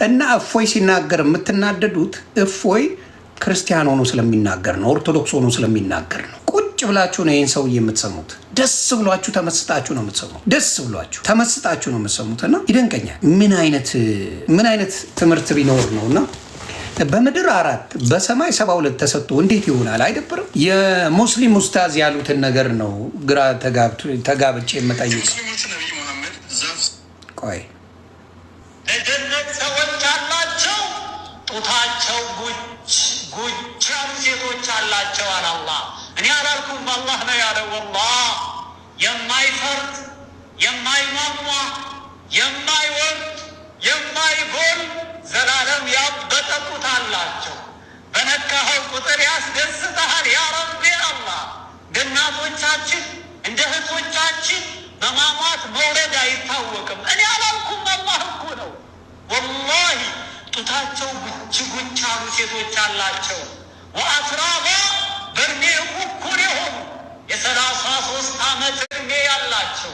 እና እፎይ ሲናገር የምትናደዱት እፎይ ክርስቲያን ሆኖ ስለሚናገር ነው፣ ኦርቶዶክስ ሆኖ ስለሚናገር ነው። ቁጭ ብላችሁ ነው ይህን ሰውዬ የምትሰሙት። ደስ ብሏችሁ ተመስጣችሁ ነው የምትሰሙት። ደስ ብሏችሁ ተመስጣችሁ ነው የምትሰሙት። እና ይደንቀኛል። ምን አይነት ትምህርት ቢኖር ነው እና በምድር 4 በሰማይ 72 ተሰጥቶ እንዴት ይሆናል? አይደብርም? የሙስሊም ኡስታዝ ያሉትን ነገር ነው ግራ ተጋብቼ የምጠይቅ። ቆይ ለጀነት ሰዎች አላቸው ጡታቸው ጉች ያሉ ሴቶች አላቸው አለ አላህ። እኔ አላልኩም፣ አላህ ነው ያለው። ወላሂ የማይፈርድ የማይሟሟ የማይወርድ የማይጎል ዘላለም ያበጠ ጡት አላቸው። በነካኸው ቁጥር ያስደስተሃል። ያ ረቢ አላህ እናቶቻችን እንደ እህቶቻችን በማማት መውረድ አይታወቅም። እኔ አላልኩም፣ አላህ እኮ ነው። ወላሂ ጡታቸው ጉች ያሉ ሴቶች አላቸው። ወአትራባ በእድሜ እኩል የሆኑ የ33 ዓመት እድሜ ያላቸው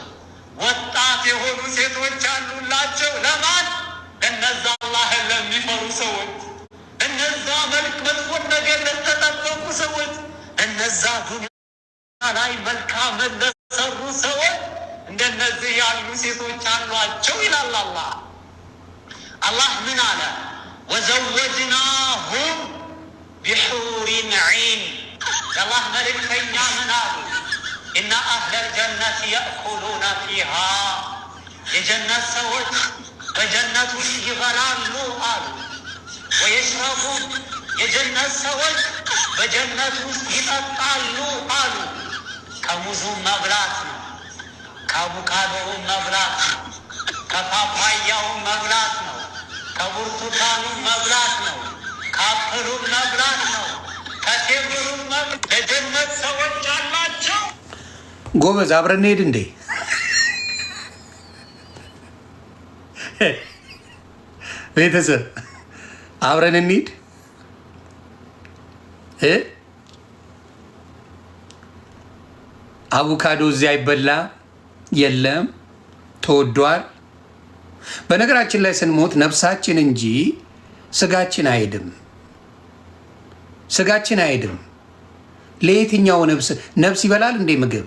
ወጣት የሆኑ ሴቶች አሉላቸው። ለማን? እነዛ አላህን ለሚፈሩ ሰዎች፣ እነዛ መጥፎን ነገር ለተጠበቁ ሰዎች፣ እነዛ ዱንያ ላይ መልካም ለሰሩ ሰዎች እንደነዚህ ያሉ ሴቶች አሏቸው ይላል አላህ። አላህ ምን አለ? ወዘወጅናሁም ቢሑሪን ዒን። የአላህ መልእክተኛ ምን አሉ? ኢና አህለል ጀነት የእኩሉነ ፊሃ። የጀነት ሰዎች በጀነት ውስጥ ይበላሉ አሉ። ወየሽረቡን፣ የጀነት ሰዎች በጀነት ውስጥ ይጠጣሉ አሉ። ከሙዙም መብላት ነው፣ ከአቡካዶውም መብላት ነው፣ ከፓፓያውም መብላት ነው፣ ከብርቱካኑም መብላት ነው፣ ከአፕሉም መብላት ነው፣ ከቴምሩም መብላት። ለጀነት ሰዎች አላቸው። ጎበዝ አብረን እንሄድ እንዴ? ቤተሰብ አብረን እንሂድ። አቮካዶ እዚያ አይበላ የለም፣ ተወዷል። በነገራችን ላይ ስንሞት ነፍሳችን እንጂ ስጋችን አይሄድም። ስጋችን አይሄድም። ለየትኛው ነፍስ ይበላል እንዴ ምግብ?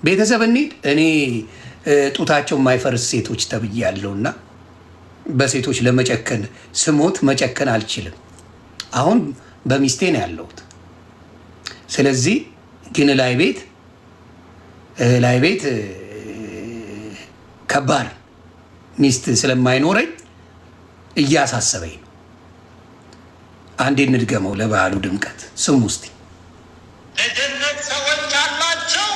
ቤተሰብ እንሂድ። እኔ ጡታቸው የማይፈርስ ሴቶች ተብያለሁና በሴቶች ለመጨከን ስሞት መጨከን አልችልም። አሁን በሚስቴ ነው ያለሁት። ስለዚህ ግን ላይ ቤት ከባድ ሚስት ስለማይኖረኝ እያሳሰበኝ ነው። አንዴ እንድገመው ለበዓሉ ድምቀት ስሙ እስቲ። ለጀነት ሰዎች አላቸው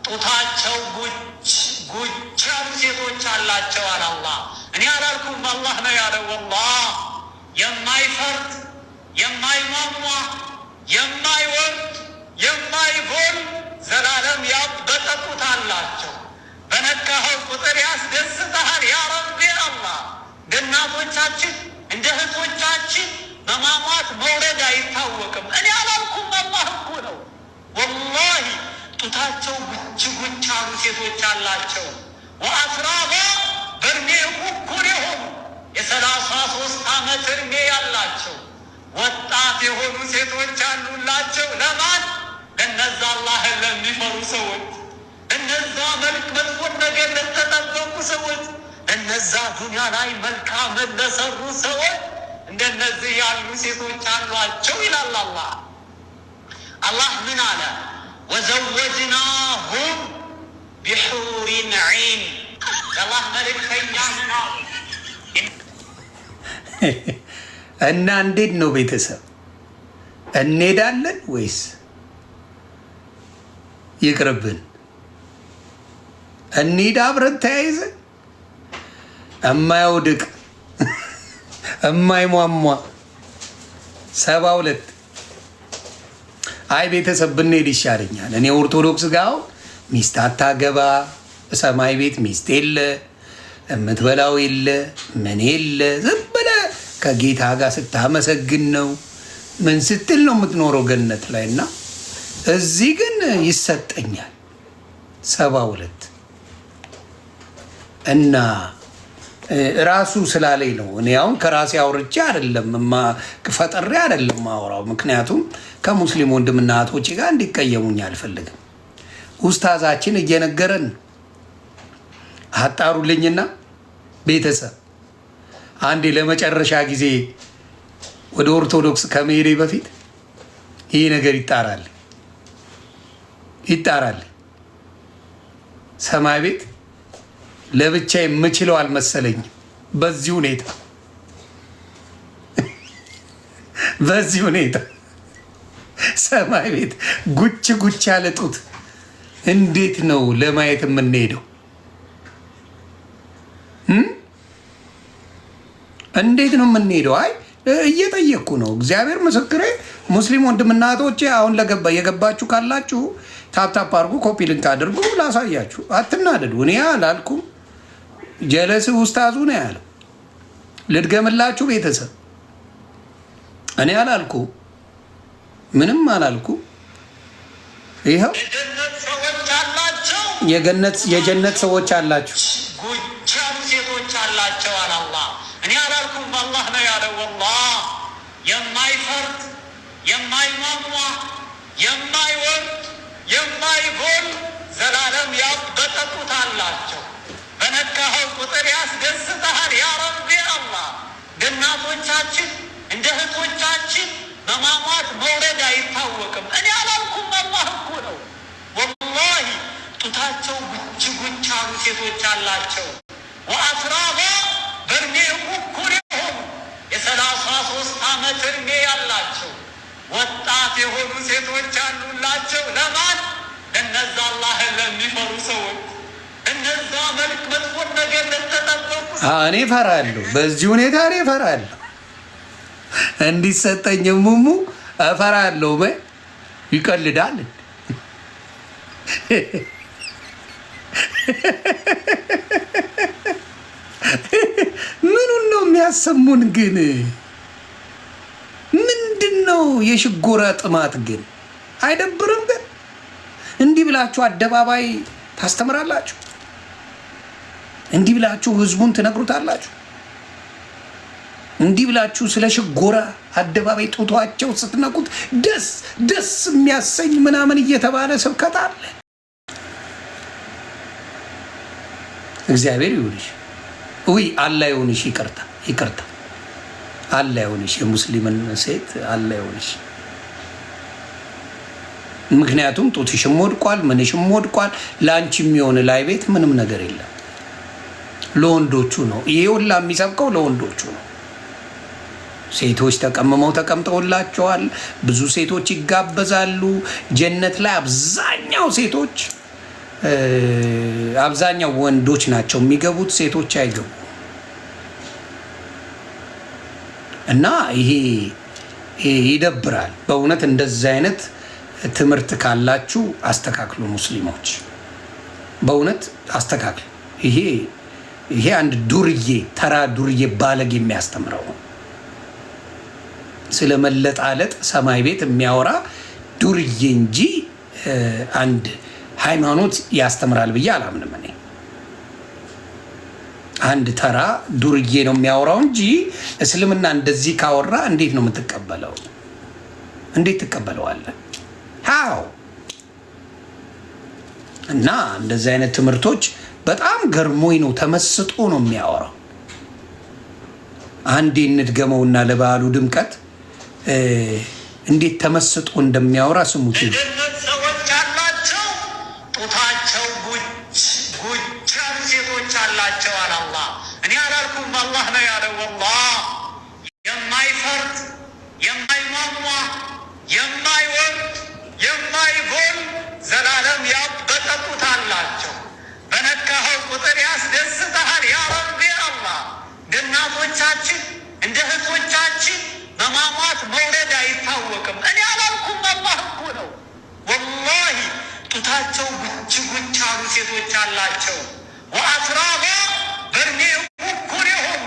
ጡታቸው ጉች ያሉ ሴቶች አላቸው አለ አላህ። እኔ አላልኩም፣ አላህ ነው ያለው። ወላሂ የማይፈርድ የማይሟሟ የማይወርድ የማይጎል ዘላለም ያበጠ ጡት አላቸው። በነካኸው ቁጥር ያስደስተሃል። ያ ረቢ አላህ እናቶቻችን እንደ እህቶቻችን በማማት መውረድ አይታወቅም። እኔ አላልኩም፣ አላህ እኮ ነው። ወላሂ ጡታቸው ጉች ያሉ ሴቶች አላቸው። ወአትራባ በእድሜ እኩል የሆኑ የ33 ዓመት እድሜ ያላቸው ወጣት የሆኑ ሴቶች አሉላቸው። ለማን? እነዛ አላህን ለሚፈሩ ሰዎች፣ እነዛ መጥፎን ነገር ለተጠበቁ ሰዎች፣ እነዛ ዱንያ ላይ መልካም ለሰሩ ሰዎች እንደነዚህ ያሉ ሴቶች አሏቸው ይላል አላህ። አላህ ምን አለ? ወዘወጅናሁም ቢሑሪን ዒን። የአላህ መልእክተኛ ምን አሉ? እና እንዴት ነው ቤተሰብ እንሄዳለን ወይስ ይቅርብን? እንሂድ አብረን ተያይዘን እማያውድቅ እማይሟሟ 72 አይ ቤተሰብ ብንሄድ ይሻለኛል። እኔ ኦርቶዶክስ ጋር ሚስት አታገባ፣ ሰማይ ቤት ሚስት የለ፣ የምትበላው የለ፣ ምን የለ፣ ዝም ብለህ ከጌታ ጋር ስታመሰግን ነው ምን ስትል ነው የምትኖረው ገነት ላይ። እና እዚህ ግን ይሰጠኛል 72 እና ራሱ ስላለኝ ነው። እኔ አሁን ከራሴ አውርቼ አይደለም ፈጠሬ አይደለም ማወራው። ምክንያቱም ከሙስሊም ወንድምና እህቶቼ ጋር እንዲቀየሙኝ አልፈልግም። ኡስታዛችን እየነገረን አጣሩልኝና ቤተሰብ አንዴ ለመጨረሻ ጊዜ ወደ ኦርቶዶክስ ከመሄዴ በፊት ይሄ ነገር ይጣራል። ሰማይ ቤት ለብቻ የምችለው አልመሰለኝም። በዚህ ሁኔታ ሰማይ ቤት ጉች ያለጡት እንዴት ነው ለማየት የምንሄደው? እንዴት ነው የምንሄደው? አይ እየጠየቅኩ ነው። እግዚአብሔር ምስክሬ። ሙስሊም ወንድምና እህቶቼ አሁን የገባችሁ ካላችሁ ታፕታፕ አድርጉ፣ ኮፒ ሊንክ አድርጉ፣ ላሳያችሁ። አትናደዱ። እኔ አላልኩም። ጀለስ ኡስታዙ ነው ያለው። ልድገምላችሁ ቤተሰብ፣ እኔ አላልኩ፣ ምንም አላልኩ። ይኸው የጀነት ሰዎች አላችሁ፣ ጉቻም ሴቶች አላቸው አለ አላህ። እኔ አላልኩም፣ አላህ ነው ያለው። ወላሂ የማይፈርድ የማይሟሟ የማይወርድ የማይጎል ዘላለም ያበጠጡት አላቸው። በነካኸው ቁጥር ያስደስተሃል። ያ ረቢ አላህ እናቶቻችን እንደ እህቶቻችን በማሟት መውረድ አይታወቅም። እኔ አላልኩም፣ አላህ እኮ ነው። ወላሂ ጡታቸው ጉች አሉ ሴቶች አላቸው። ወአትራባ በእድሜ እኩል የሆኑ የ33 ዓመት እድሜ ያላቸው ወጣት የሆኑ ሴቶች አሉላቸው። ለማን? እነዛ አላህን ለሚፈሩ ሰዎች፣ እነዛ መልክ መጥፎን ነገር ለተጠበቁ። እኔ እፈራለሁ፣ በዚህ ሁኔታ እኔ እፈራለሁ። እንዲሰጠኝ ሙሙ እፈራለሁ። ይቀልዳል። ምኑን ነው የሚያሰሙን ግን? ምንድን ነው የሽጎራ ጥማት ግን? አይደብርም ግን? እንዲህ ብላችሁ አደባባይ ታስተምራላችሁ? እንዲህ ብላችሁ ህዝቡን ትነግሩታላችሁ? እንዲህ ብላችሁ ስለ ሽጎራ አደባባይ ጡቷቸው ስትነቁት ደስ የሚያሰኝ ምናምን እየተባለ ስብከት አለ። እግዚአብሔር ይሁንሽ፣ አላህ ይሁንሽ። ይቅርታ አላህ ይሁንሽ። የሙስሊምን ሴት አላህ ይሁንሽ። ምክንያቱም ጡትሽም ወድቋል፣ ምንሽም ወድቋል። ለአንቺ የሚሆን ላይ ቤት ምንም ነገር የለም። ለወንዶቹ ነው ይሄ ሁላ የሚሰብከው፣ ለወንዶቹ ነው። ሴቶች ተቀምጠውላቸዋል። ብዙ ሴቶች ይጋበዛሉ ጀነት ላይ። አብዛኛው ወንዶች ናቸው የሚገቡት፣ ሴቶች አይገቡ። እና ይሄ ይደብራል በእውነት። እንደዚህ አይነት ትምህርት ካላችሁ አስተካክሉ ሙስሊሞች፣ በእውነት አስተካክሉ። ይሄ አንድ ተራ ዱርዬ ባለግ የሚያስተምረው ነው። ስለ መለጣለጥ ሰማይ ቤት የሚያወራ ዱርዬ እንጂ አንድ ሃይማኖት ያስተምራል ብዬ አላምንም። እኔ አንድ ተራ ዱርዬ ነው የሚያወራው እንጂ እስልምና እንደዚህ ካወራ እንዴት ነው የምትቀበለው? እንዴት ትቀበለዋለህ? ሃው እና እንደዚህ አይነት ትምህርቶች በጣም ገርሞኝ ነው። ተመስጦ ነው የሚያወራው። አንዴ እንድገመውና ለበዓሉ ድምቀት እንዴት ተመስጦ እንደሚያወራ ስሙት። የጀነት ሰዎች አላቸው፣ ጡታቸው ጉች ያሉ ሴቶች አላቸው አለ አላህ። እኔ አላልኩም፣ አላህ ነው ያለው። ወላሂ የማይፈርድ የማይሟሟ የማይወርድ የማይጎል ዘላለም ያበጠጡት አላቸው። በነካኸው ቁጥር ያስደስተሃል። ያ ረቢ አላህ እናቶቻችን እንደ እህቶቻችን በማሟት መውረድ አይታወቅም። እኔ አላልኩም፣ አላህ እኮ ነው። ወላሂ ጡታቸው ጉች አሉ ሴቶች አላቸው። ወአትራባ በእድሜ እኩል የሆኑ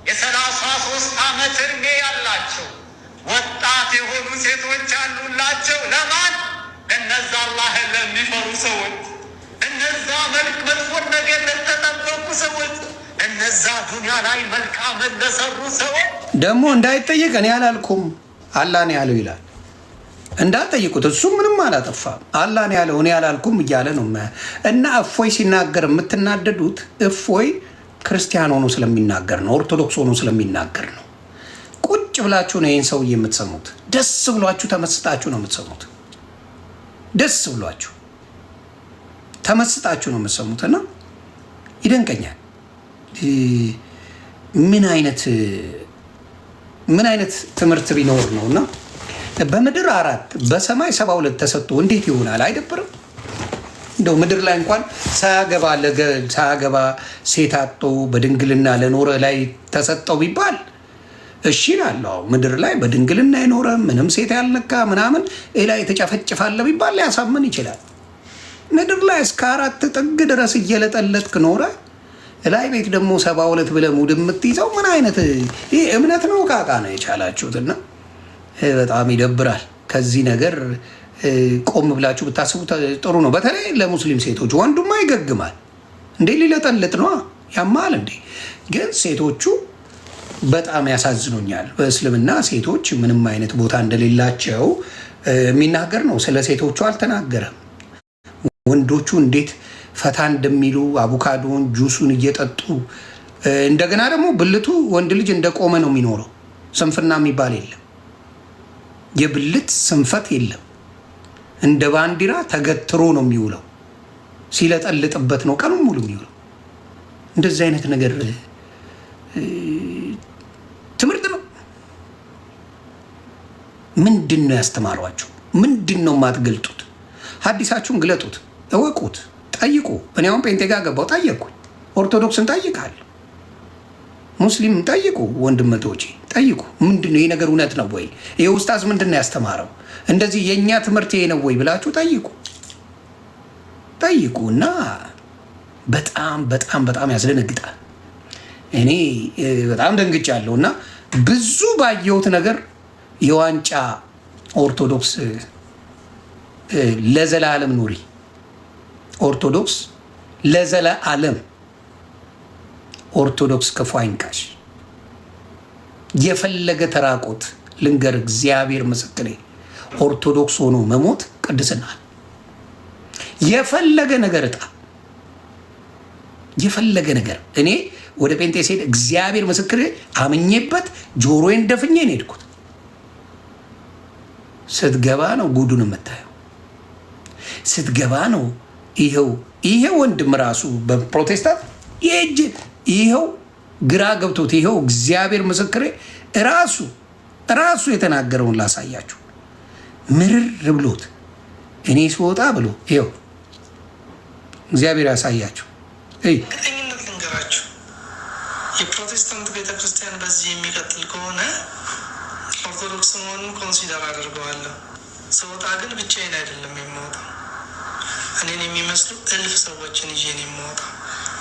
የ33 ዓመት እድሜ ያላቸው ወጣት የሆኑ ሴቶች አሉላቸው። ለማን? እነዛ አላህን ለሚፈሩ ሰዎች፣ እነዛ መልክ መጥፎን ነገር ለተጠበቁ ሰዎች፣ ለነዛ ዱንያ ላይ መልካም ለሰሩ ሰዎች ደግሞ እንዳይጠየቅ እኔ አላልኩም አላህ ነው ያለው ይላል። እንዳትጠይቁት፣ እሱ ምንም አላጠፋም። አላህ ነው ያለው እኔ አላልኩም እያለ ነው። እና እፎይ ሲናገር የምትናደዱት እፎይ ክርስቲያን ሆኖ ስለሚናገር ነው፣ ኦርቶዶክስ ሆኖ ስለሚናገር ነው። ቁጭ ብላችሁ ነው ይህን ሰውዬ የምትሰሙት። ደስ ብሏችሁ ተመስጣችሁ ነው የምትሰሙት። ደስ ብሏችሁ ተመስጣችሁ ነው የምትሰሙት። እና ይደንቀኛል። ምን አይነት ትምህርት ቢኖር ነው? እና በምድር 4 በሰማይ 72 ተሰጥቶ እንዴት ይሆናል? አይደብርም? እንደው ምድር ላይ እንኳን ሳያገባ ሴት አጥቶ በድንግልና ለኖረ ላይ ተሰጠው ቢባል እሺ እላለሁ። ምድር ላይ በድንግልና የኖረ ምንም ሴት ያልነካ ምናምን ላይ የተጨፈጭፋለ ቢባል ሊያሳምን ይችላል። ምድር ላይ እስከ 4 ጥግ ድረስ እየለጠለጥክ ኖረ ላይ ቤት ደግሞ 72 ብለህ ሙድ የምትይዘው ምን አይነት ይህ እምነት ነው? ቃቃ ነው የቻላችሁትና በጣም ይደብራል። ከዚህ ነገር ቆም ብላችሁ ብታስቡ ጥሩ ነው። በተለይ ለሙስሊም ሴቶች ወንዱማ ይገግማል እንዴ ሊለጠልጥ ነው ያማል እንዴ። ግን ሴቶቹ በጣም ያሳዝኑኛል። በእስልምና ሴቶች ምንም አይነት ቦታ እንደሌላቸው የሚናገር ነው። ስለ ሴቶቹ አልተናገረም። ወንዶቹ እንዴት ፈታ እንደሚሉ አቮካዶን ጁሱን እየጠጡ እንደገና ደግሞ ብልቱ ወንድ ልጅ እንደቆመ ነው የሚኖረው። ስንፍና የሚባል የለም። የብልት ስንፈት የለም። እንደ ባንዲራ ተገትሮ ነው የሚውለው። ሲለጠልጥበት ነው ቀኑን ሙሉ የሚውለው። እንደዚህ አይነት ነገር ትምህርት ነው? ምንድን ነው ያስተማሯቸው? ምንድን ነው የማትገልጡት? ሀዲሳችሁን ግለጡት፣ እወቁት፣ ጠይቁ። እኔ አሁን ጴንጤ ጋር ገባው ጠየቅኩኝ። ኦርቶዶክስን ጠይቃለሁ፣ ሙስሊም ጠይቁ፣ ወንድመቶቼ ጠይቁ። ምንድን ነው ይህ ነገር እውነት ነው ወይ? ይህ ኡስታዝ ምንድን ነው ያስተማረው? እንደዚህ የእኛ ትምህርት ይሄ ነው ወይ ብላችሁ ጠይቁ። እና በጣም በጣም በጣም ያስደነግጣል። እኔ በጣም ደንግጫለሁ። እና ብዙ ባየሁት ነገር የዋንጫ ኦርቶዶክስ ለዘላለም ኑሪ፣ ኦርቶዶክስ ለዘላለም፣ ኦርቶዶክስ ክፉ አይንካሽ። የፈለገ ተራቆት ልንገር፣ እግዚአብሔር ምስክሬ፣ ኦርቶዶክስ ሆኖ መሞት ቅድስናል። የፈለገ ነገር የፈለገ ነገር እኔ ወደ ጴንጤ ስሄድ እግዚአብሔር ምስክሬ አምኜበት ጆሮዬን ደፍኜ ነው የሄድኩት። ስትገባ ነው ጉዱን የምታየው። ስትገባ ነው ይሄው ወንድም ራሱ በፕሮቴስታንት ይሄው ግራ ገብቶት ይሄው እግዚአብሔር ምስክሬ ራሱ የተናገረውን ላሳያችሁ። ምርር ብሎት እኔ ስወጣ ብሎ ይሄው እግዚአብሔር ያሳያችሁ። እርግጠኝነት ልንገራችሁ፣ የፕሮቴስታንት ቤተክርስቲያን በዚህ የሚቀጥል ከሆነ ኦርቶዶክስ መሆኑን ኮንሲደር አድርገዋለሁ። ስወጣ ግን ብቻዬን አይደለም የምወጣው። እኔን የሚመስሉ 1000 ሰዎችን ይዤ ነው የምወጣው።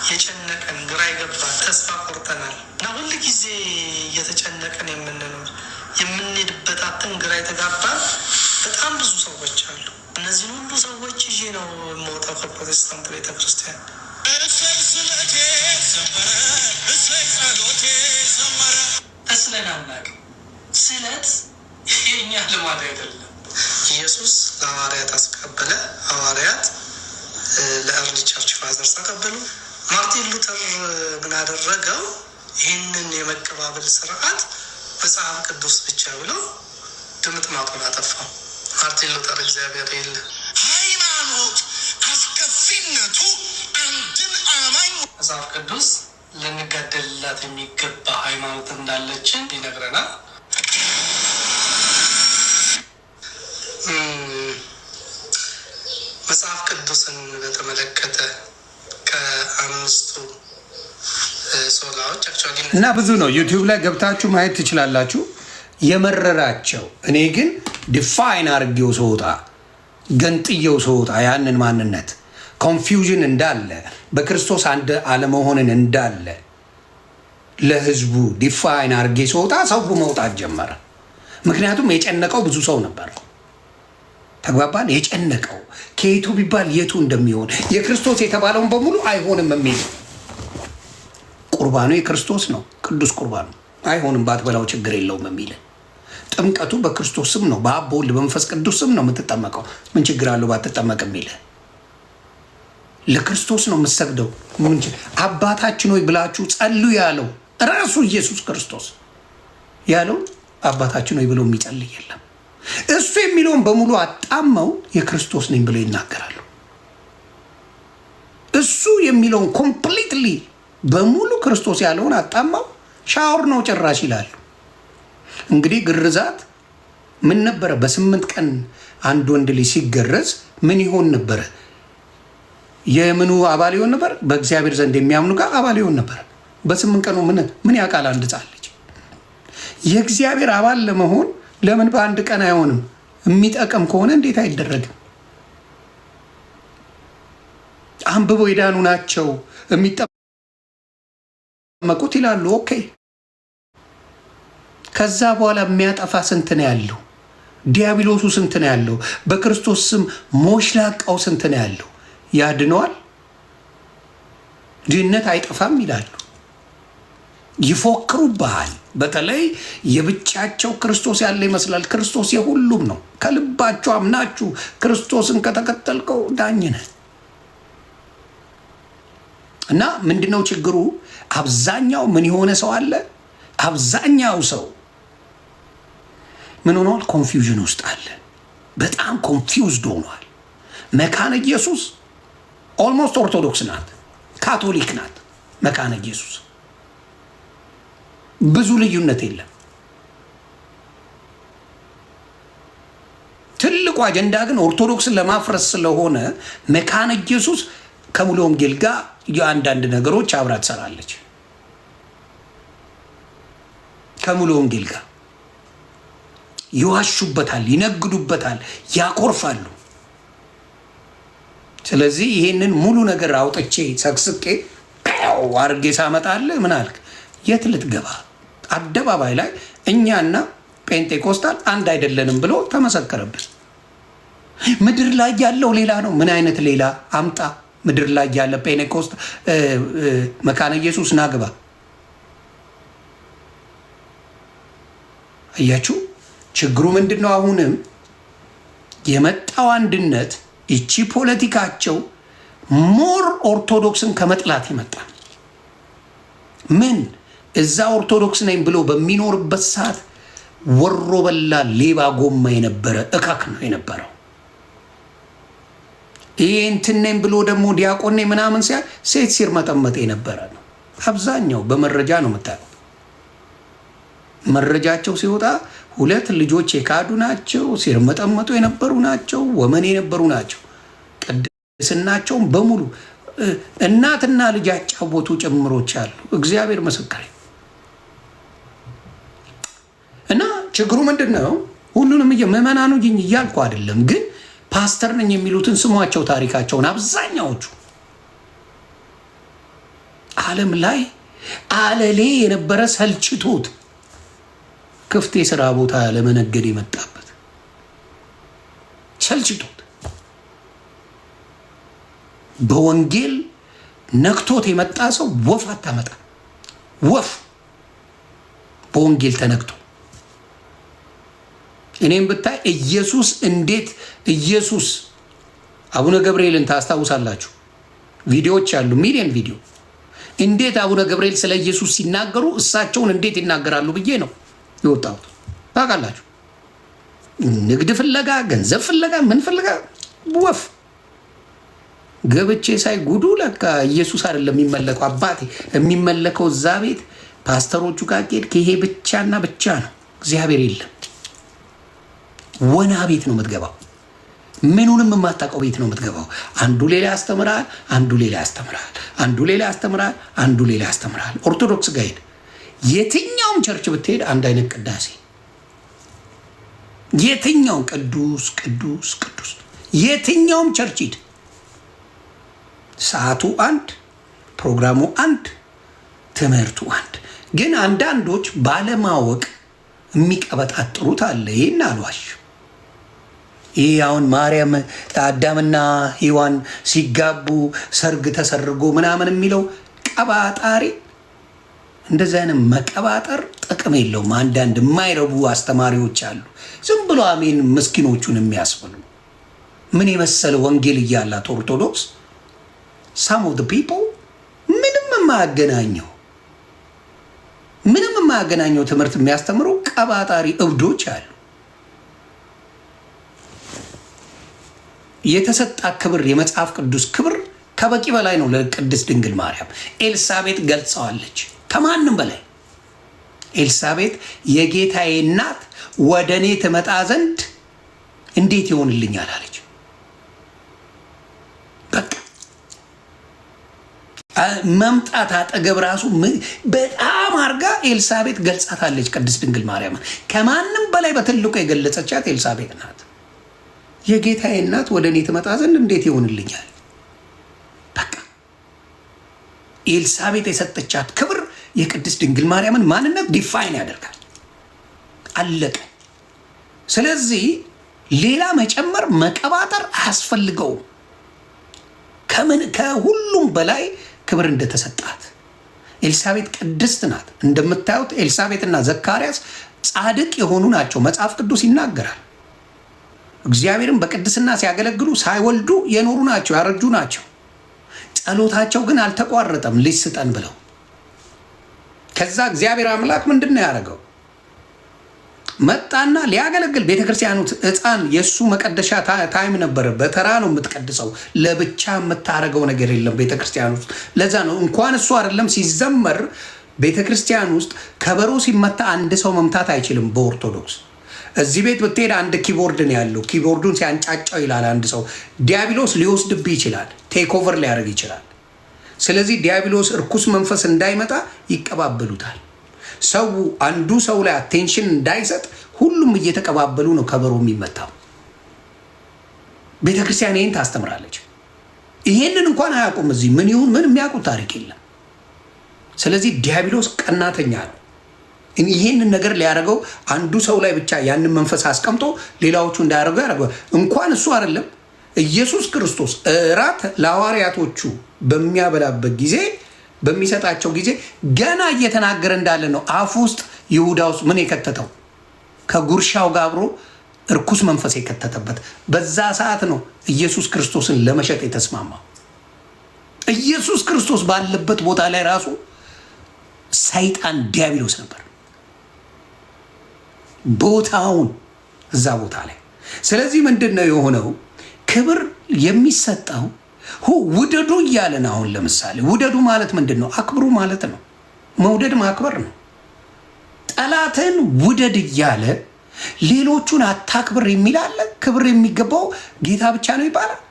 የጨነቀን ግራ ይገባል፣ ተስፋ ቆርጠናል እና ሁል ጊዜ እየተጨነቀን የምንኖር የምንሄድበት አጥተን ግራ የተጋባን በጣም ብዙ ሰዎች አሉ። እነዚህን ሁሉ ሰዎች ይዤ ነው የምወጣው ከፕሮቴስታንት ቤተክርስቲያን። ተስለን አናውቅም። ስለት የኛ ልማድ አይደለም። ኢየሱስ ለሐዋርያት አስቀበለ፣ ሐዋርያት ለእርሊ ቸርች ፋዘርስ ተቀበሉ። ማርቲን ሉተር ምን አደረገው? ይህንን የመቀባበል ስርዓት መጽሐፍ ቅዱስ ብቻ ብለው ድምጥማጡን አጠፋው። ማርቲን ሉተር እግዚአብሔር የለ። ሃይማኖት አስከፊነቱ አንድን አማኝ መጽሐፍ ቅዱስ ልንገደልላት የሚገባ ሃይማኖት እንዳለችን ይነግረናል። መጽሐፍ ቅዱስን በተመለከተ ከ5ቱ ሶላዎች እና ብዙ ነው። ዩቲዩብ ላይ ገብታችሁ ማየት ትችላላችሁ። የመረራቸው እኔ ግን ዲፋይን አድርጌው ስወጣ ገንጥየው ስወጣ ያንን ማንነት ኮንፊውዥን እንዳለ በክርስቶስ አንድ አለመሆንን እንዳለ ለህዝቡ ዲፋይን አድርጌ ስወጣ ሰው መውጣት ጀመረ። ምክንያቱም የጨነቀው ብዙ ሰው ነበር። ተግባባን? የጨነቀው ከየቱ ቢባል የቱ እንደሚሆን የክርስቶስ የተባለውን በሙሉ አይሆንም የሚል ቁርባኑ የክርስቶስ ነው፣ ቅዱስ ቁርባኑ አይሆንም ባትበላው ችግር የለውም የሚል ጥምቀቱ በክርስቶስ ስም ነው፣ በአብ በወልድ በመንፈስ ቅዱስ ስም ነው የምትጠመቀው። ምን ችግር አለው ባትጠመቅ የሚል ለክርስቶስ ነው የምትሰግደው። አባታችን ሆይ ብላችሁ ጸልዩ ያለው ራሱ ኢየሱስ ክርስቶስ ያለው አባታችን ሆይ ብሎ የሚጸልይ የለም። እሱ የሚለውን በሙሉ አጣመው የክርስቶስ ነኝ ብለው ይናገራሉ። እሱ የሚለውን ኮምፕሊትሊ በሙሉ ክርስቶስ ያለውን አጣመው ሻወር ነው ጭራሽ ይላሉ። እንግዲህ ግርዛት ምን ነበረ? በ8 ቀን አንድ ወንድ ልጅ ሲገረዝ ምን ይሆን ነበረ? የምኑ አባል ይሆን ነበር? በእግዚአብሔር ዘንድ የሚያምኑ ጋር አባል ይሆን ነበር። በ8 ቀኑ ምን ያውቃል አንድ ሕፃን ልጅ? የእግዚአብሔር አባል ለመሆን ለምን በአንድ ቀን አይሆንም? የሚጠቅም ከሆነ እንዴት አይደረግም? አንብበው የዳኑ ናቸው የሚጠመቁት ይላሉ። ኦኬ። ከዛ በኋላ የሚያጠፋ ስንት ነው ያለው? ዲያብሎሱ ስንት ነው ያለው? በክርስቶስ ስም ሞሽላቃው ስንት ነው ያለው? ያድነዋል? ድህነት አይጠፋም ይላሉ። ይፎክሩብሃል። በተለይ የብቻቸው ክርስቶስ ያለ ይመስላል። ክርስቶስ የሁሉም ነው። ከልባቸው አምናችሁ ክርስቶስን ከተከተልከው ዳኝነ እና ምንድነው ችግሩ? አብዛኛው ምን የሆነ ሰው አለ? አብዛኛው ሰው ምን ሆኗል? ኮንፊውዥን ውስጥ አለ። በጣም ኮንፊውዝድ ሆኗል። መካነ ኢየሱስ ኦልሞስት ኦርቶዶክስ ናት፣ ካቶሊክ ናት። መካነ ኢየሱስ ብዙ ልዩነት የለም። ትልቁ አጀንዳ ግን ኦርቶዶክስን ለማፍረስ ስለሆነ መካነ ኢየሱስ ከሙሉ ወንጌል ጋር የአንዳንድ ነገሮች አብራ ትሰራለች። ከሙሉ ወንጌል ጋር ይዋሹበታል፣ ይነግዱበታል፣ ያኮርፋሉ። ስለዚህ ይሄንን ሙሉ ነገር አውጥቼ ሰክስቄ አርጌ ሳመጣልህ ምን አልክ? የት ልትገባ? አደባባይ ላይ እኛና ጴንጤኮስታል አንድ አይደለንም ብሎ ተመሰከረብን። ምድር ላይ ያለው ሌላ ነው። ምን አይነት ሌላ አምጣ? ምድር ላይ ያለ ጴንጤኮስት መካነ ኢየሱስ ናግባ። አያችሁ ችግሩ ምንድን ነው? አሁንም የመጣው አንድነት ይቺ ፖለቲካቸው ሞር ኦርቶዶክስን ከመጥላት ይመጣ። ምን እዛ ኦርቶዶክስ ነኝ ብሎ በሚኖርበት ሰዓት ወሮ በላ ሌባ ጎማ የነበረ እካክ ነው የነበረው። ይሄ እንትን ነኝ ብሎ ደግሞ ዲያቆን ነኝ ምናምን ሲያ ሴት ሲርመጠመጥ የነበረ ነው። አብዛኛው በመረጃ ነው የምታየው። መረጃቸው ሲወጣ 2 ልጆች የካዱ ናቸው፣ ሲርመጠመጡ የነበሩ ናቸው፣ ወመን የነበሩ ናቸው። ቅድስናቸውን በሙሉ እናትና ልጅ ያጫወቱ ጭምሮች አሉ። እግዚአብሔር ምስክሬ። እና ችግሩ ምንድን ነው? ሁሉንም ምዕመናኑ እያልኩ አይደለም፣ ግን ፓስተር ነኝ የሚሉትን ስሟቸው ታሪካቸውን። አብዛኛዎቹ ዓለም ላይ አለሌ የነበረ ሰልችቶት ክፍት የሥራ ቦታ ለመነገድ የመጣበት ሰልችቶት በወንጌል ነክቶት የመጣ ሰው ወፍ አታመጣ። ወፍ በወንጌል ተነክቶ እኔም ብታይ ኢየሱስ እንዴት ኢየሱስ አቡነ ገብርኤልን ታስታውሳላችሁ? ቪዲዮዎች አሉ፣ ሚሊዮን ቪዲዮ። እንዴት አቡነ ገብርኤል ስለ ኢየሱስ ሲናገሩ እሳቸውን እንዴት ይናገራሉ ብዬ ነው የወጣሁት። ታውቃላችሁ፣ ንግድ ፍለጋ፣ ገንዘብ ፍለጋ፣ ምን ፍለጋ ወፍ ገብቼ ሳይ ጉዱ ለካ ኢየሱስ አይደለም የሚመለከው። አባቴ የሚመለከው እዛ ቤት ፓስተሮቹ ጋር ሄድክ፣ ይሄ ብቻና ብቻ ነው፣ እግዚአብሔር የለም። ወና ቤት ነው የምትገባው፣ ምኑንም የማታውቀው ቤት ነው የምትገባው። አንዱ ሌላ ያስተምራል፣ አንዱ ሌላ ያስተምራል፣ አንዱ ሌላ ያስተምራል፣ አንዱ ሌላ ያስተምራል። ኦርቶዶክስ ጋር ሄድ፣ የትኛውም ቸርች ብትሄድ አንድ አይነት ቅዳሴ፣ የትኛውም ቅዱስ ቅዱስ ቅዱስ፣ የትኛውም ቸርች ሂድ፣ ሰዓቱ አንድ፣ ፕሮግራሙ አንድ፣ ትምህርቱ አንድ። ግን አንዳንዶች ባለማወቅ የሚቀበጣጥሩት አለ። ይህን አልዋሽ። ይህ አሁን ማርያም አዳምና ሔዋን ሲጋቡ ሰርግ ተሰርጎ ምናምን የሚለው ቀባጣሪ እንደዚህ አይነት መቀባጠር ጥቅም የለውም። አንዳንድ የማይረቡ አስተማሪዎች አሉ፣ ዝም ብሎ አሜን ምስኪኖቹን የሚያስብሉ። ምን የመሰለ ወንጌል እያላት ኦርቶዶክስ ሳም ኦፍ ዘ ፒፕል ምንም የማያገናኘው ትምህርት የሚያስተምሩ ቀባጣሪ እብዶች አሉ። የተሰጣ ክብር፣ የመጽሐፍ ቅዱስ ክብር ከበቂ በላይ ነው ለቅድስት ድንግል ማርያም። ኤልሳቤጥ ገልጸዋለች ከማንም በላይ። ኤልሳቤጥ የጌታዬ እናት ወደ እኔ ትመጣ ዘንድ እንዴት ይሆንልኛል አለች። በቃ መምጣት አጠገብ ራሱ በጣም አርጋ ኤልሳቤጥ ገልጻታለች ቅድስት ድንግል ማርያምን። ከማንም በላይ በትልቁ የገለጸቻት ኤልሳቤጥ ናት። የጌታዬ እናት ወደ እኔ ትመጣ ዘንድ እንዴት ይሆንልኛል። በቃ ኤልሳቤጥ የሰጠቻት ክብር የቅድስት ድንግል ማርያምን ማንነት ዲፋይን ያደርጋል። አለቀ። ስለዚህ ሌላ መጨመር መቀባጠር አያስፈልገውም። ከሁሉም በላይ ክብር እንደተሰጣት ኤልሳቤጥ ቅድስት ናት። እንደምታዩት ኤልሳቤጥና ዘካርያስ ጻድቅ የሆኑ ናቸው። መጽሐፍ ቅዱስ ይናገራል። እግዚአብሔርን በቅድስና ሲያገለግሉ ሳይወልዱ የኖሩ ናቸው፣ ያረጁ ናቸው። ጸሎታቸው ግን አልተቋረጠም ልጅ ስጠን ብለው። ከዛ እግዚአብሔር አምላክ ምንድን ነው ያደረገው? መጣና ሊያገለግል ቤተክርስቲያኑ ሕፃን የእሱ መቀደሻ ታይም ነበረ። በተራ ነው የምትቀድሰው፣ ለብቻ የምታደርገው ነገር የለም ቤተክርስቲያን ውስጥ። ለዛ ነው እንኳን እሱ አይደለም ሲዘመር ቤተክርስቲያን ውስጥ ከበሮ ሲመታ አንድ ሰው መምታት አይችልም በኦርቶዶክስ። እዚህ ቤት ብትሄድ አንድ ኪቦርድ ነው ያለው። ኪቦርዱን ሲያንጫጫው ይላል አንድ ሰው። ዲያብሎስ ሊወስድብህ ይችላል፣ ቴክ ኦቨር ሊያደርግ ይችላል። ስለዚህ ዲያብሎስ እርኩስ መንፈስ እንዳይመጣ ይቀባበሉታል። ሰው አንዱ ሰው ላይ አቴንሽን እንዳይሰጥ ሁሉም እየተቀባበሉ ነው ከበሮ የሚመታው። ቤተክርስቲያን ይህን ታስተምራለች። ይሄንን እንኳን አያውቁም። እዚህ ምን ይሁን ምን የሚያውቁት ታሪክ የለም። ስለዚህ ዲያብሎስ ቀናተኛ ነው። ይህንን ነገር ሊያደርገው አንዱ ሰው ላይ ብቻ ያንን መንፈስ አስቀምጦ ሌላዎቹ እንዳያደርጉ ያደርገው። እንኳን እሱ አይደለም ኢየሱስ ክርስቶስ እራት ለሐዋርያቶቹ በሚያበላበት ጊዜ በሚሰጣቸው ጊዜ ገና እየተናገረ እንዳለ ነው አፍ ውስጥ ይሁዳ ውስጥ ምን የከተተው ከጉርሻው ጋር አብሮ እርኩስ መንፈስ የከተተበት። በዛ ሰዓት ነው ኢየሱስ ክርስቶስን ለመሸጥ የተስማማው። ኢየሱስ ክርስቶስ ባለበት ቦታ ላይ ራሱ ሰይጣን ዲያብሎስ ነበር ቦታውን እዛ ቦታ ላይ። ስለዚህ ምንድን ነው የሆነው? ክብር የሚሰጠው ውደዱ እያለን። አሁን ለምሳሌ ውደዱ ማለት ምንድን ነው? አክብሩ ማለት ነው። መውደድ ማክበር ነው። ጠላትን ውደድ እያለ ሌሎቹን አታክብር የሚላለ ክብር የሚገባው ጌታ ብቻ ነው ይባላል።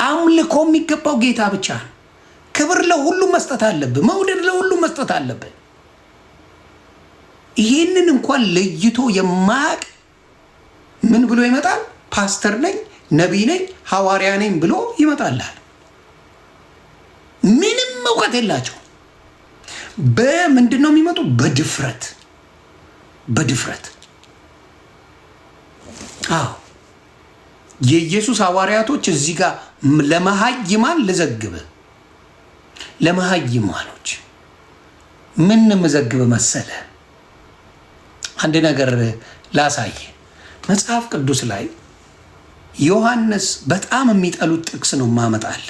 አምልኮ የሚገባው ጌታ ብቻ ነው። ክብር ለሁሉ መስጠት አለብህ። መውደድ ለሁሉ መስጠት አለብህ። ይህንን እንኳን ለይቶ የማያውቅ ምን ብሎ ይመጣል? ፓስተር ነኝ፣ ነቢይ ነኝ፣ ሐዋርያ ነኝ ብሎ ይመጣልሃል። ምንም እውቀት የላቸው። በምንድን ነው የሚመጡ? በድፍረት። አዎ የኢየሱስ ሐዋርያቶች እዚህ ጋር ለመሃይማን ልዘግብ፣ ለመሃይማኖች ምን ምዘግብ መሰለ? አንድ ነገር ላሳይ። መጽሐፍ ቅዱስ ላይ ዮሐንስ በጣም የሚጠሉት ጥቅስ ነው ማመጣል።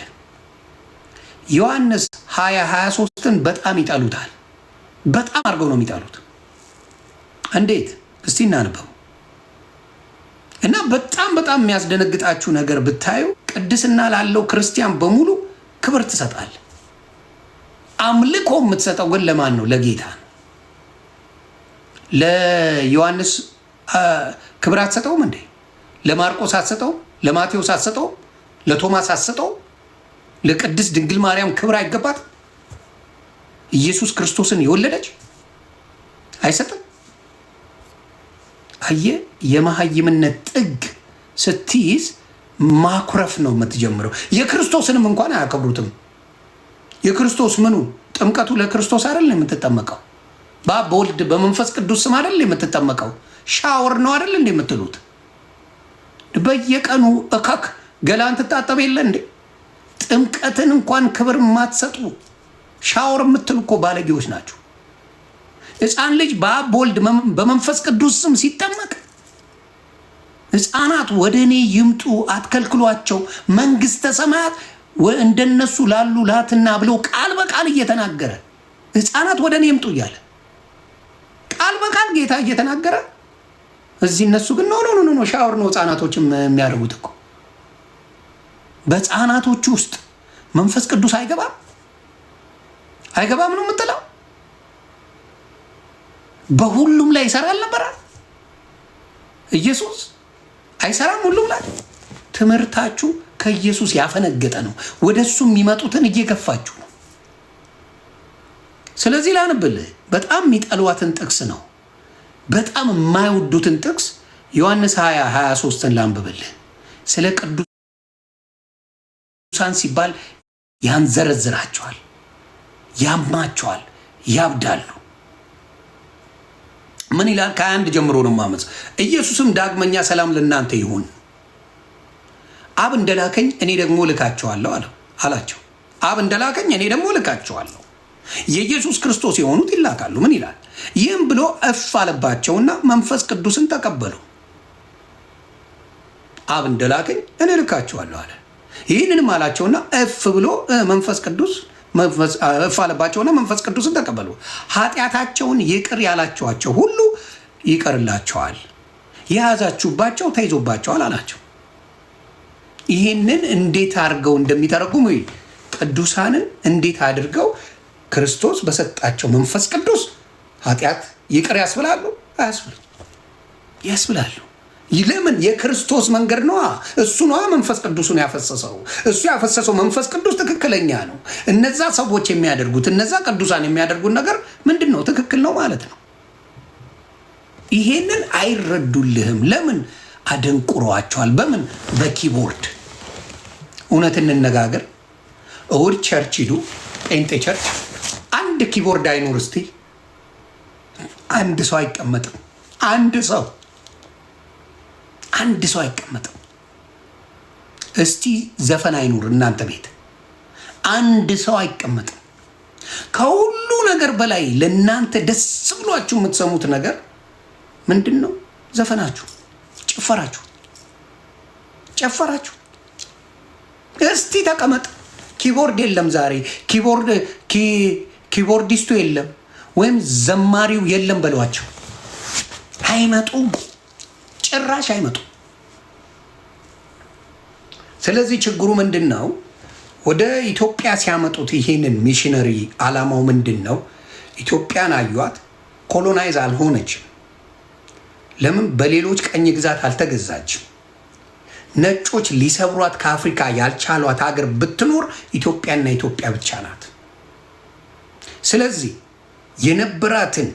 ዮሐንስ 20:23ን በጣም ይጠሉታል። በጣም አድርገው ነው የሚጠሉት። እንዴት? እስቲ እናንበው እና በጣም የሚያስደነግጣችሁ ነገር ብታዩ ቅድስና ላለው ክርስቲያን በሙሉ ክብር ትሰጣል። አምልኮ የምትሰጠው ግን ለማን ነው? ለጌታ ነው። ለዮሐንስ ክብር አትሰጠውም እንዴ? ለማርቆስ አትሰጠውም? ለማቴዎስ አትሰጠውም? ለቶማስ አትሰጠውም? ለቅድስት ድንግል ማርያም ክብር አይገባት? ኢየሱስ ክርስቶስን የወለደች አይሰጥም? አየ የመሃይምነት ጥግ ስትይዝ ማኩረፍ ነው የምትጀምረው። የክርስቶስንም እንኳን አያከብሩትም። የክርስቶስ ምኑ ጥምቀቱ ለክርስቶስ አይደል የምትጠመቀው? በአብ በወልድ በመንፈስ ቅዱስ ስም አይደል የምትጠመቀው? ሻወር ነው አይደል እንደ የምትሉት? በየቀኑ እከክ ገላን ትታጠብ የለ እንዴ? ጥምቀትን እንኳን ክብር የማትሰጡ ሻወር የምትሉ እኮ ባለጌዎች ናቸው። ሕፃን ልጅ በአብ በወልድ በመንፈስ ቅዱስ ስም ሲጠመቅ ሕፃናት ወደ እኔ ይምጡ አትከልክሏቸው፣ መንግሥተ ሰማያት እንደነሱ ላሉ ላትና ብሎ ቃል በቃል እየተናገረ ሕፃናት ወደ እኔ ይምጡ እያለ ቃል በቃል ጌታ እየተናገረ እዚህ እነሱ ግን ኖ ሻወር ነው ሕፃናቶች የሚያደርጉት እኮ። በሕፃናቶች ውስጥ መንፈስ ቅዱስ አይገባም ነው የምትለው? በሁሉም ላይ ይሰራል ነበር ኢየሱስ? አይሰራም ሁሉም ላይ? ትምህርታችሁ ከኢየሱስ ያፈነገጠ ነው። ወደሱ የሚመጡትን እየገፋችሁ ነው። ስለዚህ ላንብልህ በጣም የሚጠሏትን ጥቅስ ነው፣ በጣም የማይወዱትን ጥቅስ ዮሐንስ 20:23ን ላንብብልህ። ስለ ቅዱሳን ሲባል ያንዘረዝራቸዋል፣ ያማቸዋል፣ ያብዳሉ። ምን ይላል? ከ21 ጀምሮ ነው ማመጽ። ኢየሱስም ዳግመኛ ሰላም ለእናንተ ይሁን፣ አብ እንደላከኝ እኔ ደግሞ ልካቸዋለሁ አላቸው። አብ እንደላከኝ እኔ ደግሞ ልካቸዋለሁ። የኢየሱስ ክርስቶስ የሆኑት ይላካሉ። ምን ይላል? ይህም ብሎ እፍ አለባቸውና መንፈስ ቅዱስን ተቀበሉ። አብ እንደላከኝ እኔ ልካቸዋለሁ አለ። ይህንንም አላቸውና እፍ ብሎ መንፈስ ቅዱስ እፍ አለባቸውና መንፈስ ቅዱስን ተቀበሉ። ኃጢአታቸውን ይቅር ያላቸዋቸው ሁሉ ይቀርላቸዋል፣ የያዛችሁባቸው ተይዞባቸዋል አላቸው። ይህንን እንዴት አድርገው እንደሚተረጉሙ ቅዱሳንን እንዴት አድርገው ክርስቶስ በሰጣቸው መንፈስ ቅዱስ ኃጢአት ይቅር ያስብላሉ? ያስብላሉ። ለምን? የክርስቶስ መንገድ ነዋ። እሱ ነዋ መንፈስ ቅዱሱን ያፈሰሰው። እሱ ያፈሰሰው መንፈስ ቅዱስ ትክክለኛ ነው። እነዛ ሰዎች የሚያደርጉት እነዛ ቅዱሳን የሚያደርጉት ነገር ምንድን ነው? ትክክል ነው ማለት ነው። ይሄንን አይረዱልህም። ለምን? አደንቁሯቸዋል። በምን? በኪቦርድ። እውነት እንነጋገር፣ እሑድ ቸርች ሂዱ፣ ጴንጤ ቸርች፣ አንድ ኪቦርድ አይኑር እስቲ። አንድ ሰው አይቀመጥም። አንድ ሰው አይቀመጥም። እስቲ ዘፈን አይኑር እናንተ ቤት፣ አንድ ሰው አይቀመጥም። ከሁሉ ነገር በላይ ለእናንተ ደስ ብሏችሁ የምትሰሙት ነገር ምንድን ነው? ዘፈናችሁ፣ ጨፈራችሁ። እስቲ ተቀመጥ። ኪቦርድ የለም ዛሬ፣ ኪቦርዲስቱ የለም ወይም ዘማሪው የለም በሏቸው። አይመጡም፣ ጭራሽ አይመጡም። ስለዚህ ችግሩ ምንድን ነው? ወደ ኢትዮጵያ ሲያመጡት ይሄንን ሚሽነሪ ዓላማው ምንድን ነው? ኢትዮጵያን አዩት፣ ኮሎናይዝ አልሆነችም። ለምን? በሌሎች ቀኝ ግዛት አልተገዛችም። ነጮች ሊሰብሯት ከአፍሪካ ያልቻሏት ሀገር ብትኖር ኢትዮጵያና ኢትዮጵያ ብቻ ናት። ስለዚህ የነበራትን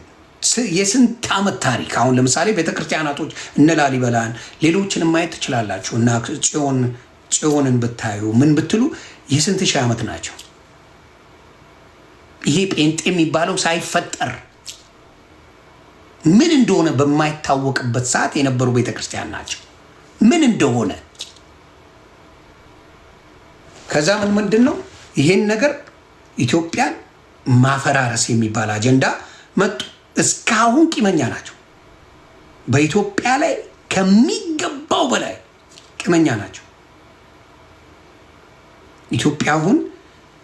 የስንት ዓመት ታሪክ አሁን ለምሳሌ ቤተክርስቲያናቶች እነ ላሊበላን ሌሎችንም ማየት ትችላላችሁ። እና ጽዮንን ብታዩ ምን ብትሉ የስንት ሺህ ዓመት ናቸው። ይሄ ጴንጤ የሚባለው ሳይፈጠር ምን እንደሆነ በማይታወቅበት ሰዓት የነበሩ ቤተክርስቲያን ናቸው። ምን እንደሆነ ከዛ ምንድን ነው ይሄን ነገር ኢትዮጵያን ማፈራረስ የሚባል አጀንዳ መጡ። እስካሁን ቂመኛ ናቸው። በኢትዮጵያ ላይ ከሚገባው በላይ ቂመኛ ናቸው። ኢትዮጵያ አሁን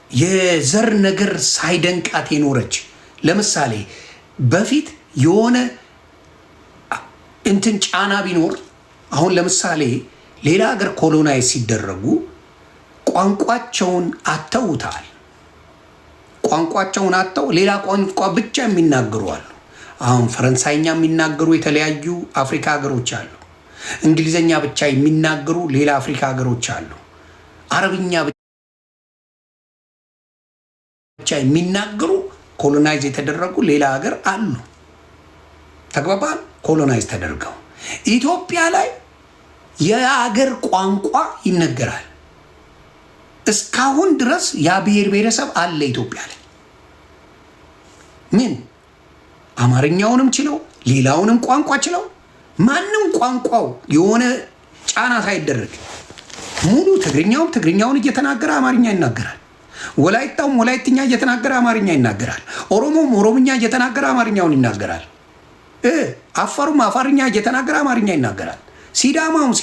የዘር ነገር ሳይደንቃት የኖረች፣ ለምሳሌ በፊት የሆነ እንትን ጫና ቢኖር አሁን ለምሳሌ ሌላ ሀገር ኮሎናይዝ ሲደረጉ ቋንቋቸውን አተውታል። ቋንቋቸውን አተው ሌላ ቋንቋ ብቻ የሚናገሩ አሉ። አሁን ፈረንሳይኛ የሚናገሩ የተለያዩ አፍሪካ ሀገሮች አሉ። እንግሊዘኛ ብቻ የሚናገሩ ሌላ አፍሪካ ሀገሮች አሉ። አረብኛ ብቻ የሚናገሩ ኮሎናይዝ የተደረጉ ሌላ ሀገር አሉ። ተግባባን? ኮሎናይዝ ተደርገው ኢትዮጵያ ላይ የሀገር ቋንቋ ይነገራል። እስካሁን ድረስ ያ ብሔር ብሔረሰብ አለ ኢትዮጵያ ላይ። ምን አማርኛውንም ችለው ሌላውንም ቋንቋ ችለው ማንም ቋንቋው የሆነ ጫና ሳይደረግ ሙሉ ትግርኛውን እየተናገረ አማርኛ ይናገራል። ወላይታውም ወላይትኛ እየተናገረ አማርኛ ይናገራል። ኦሮሞም ኦሮምኛ እየተናገረ አማርኛውን ይናገራል። አፋሩም አፋርኛ እየተናገረ አማርኛ ይናገራል። ሲዳማውም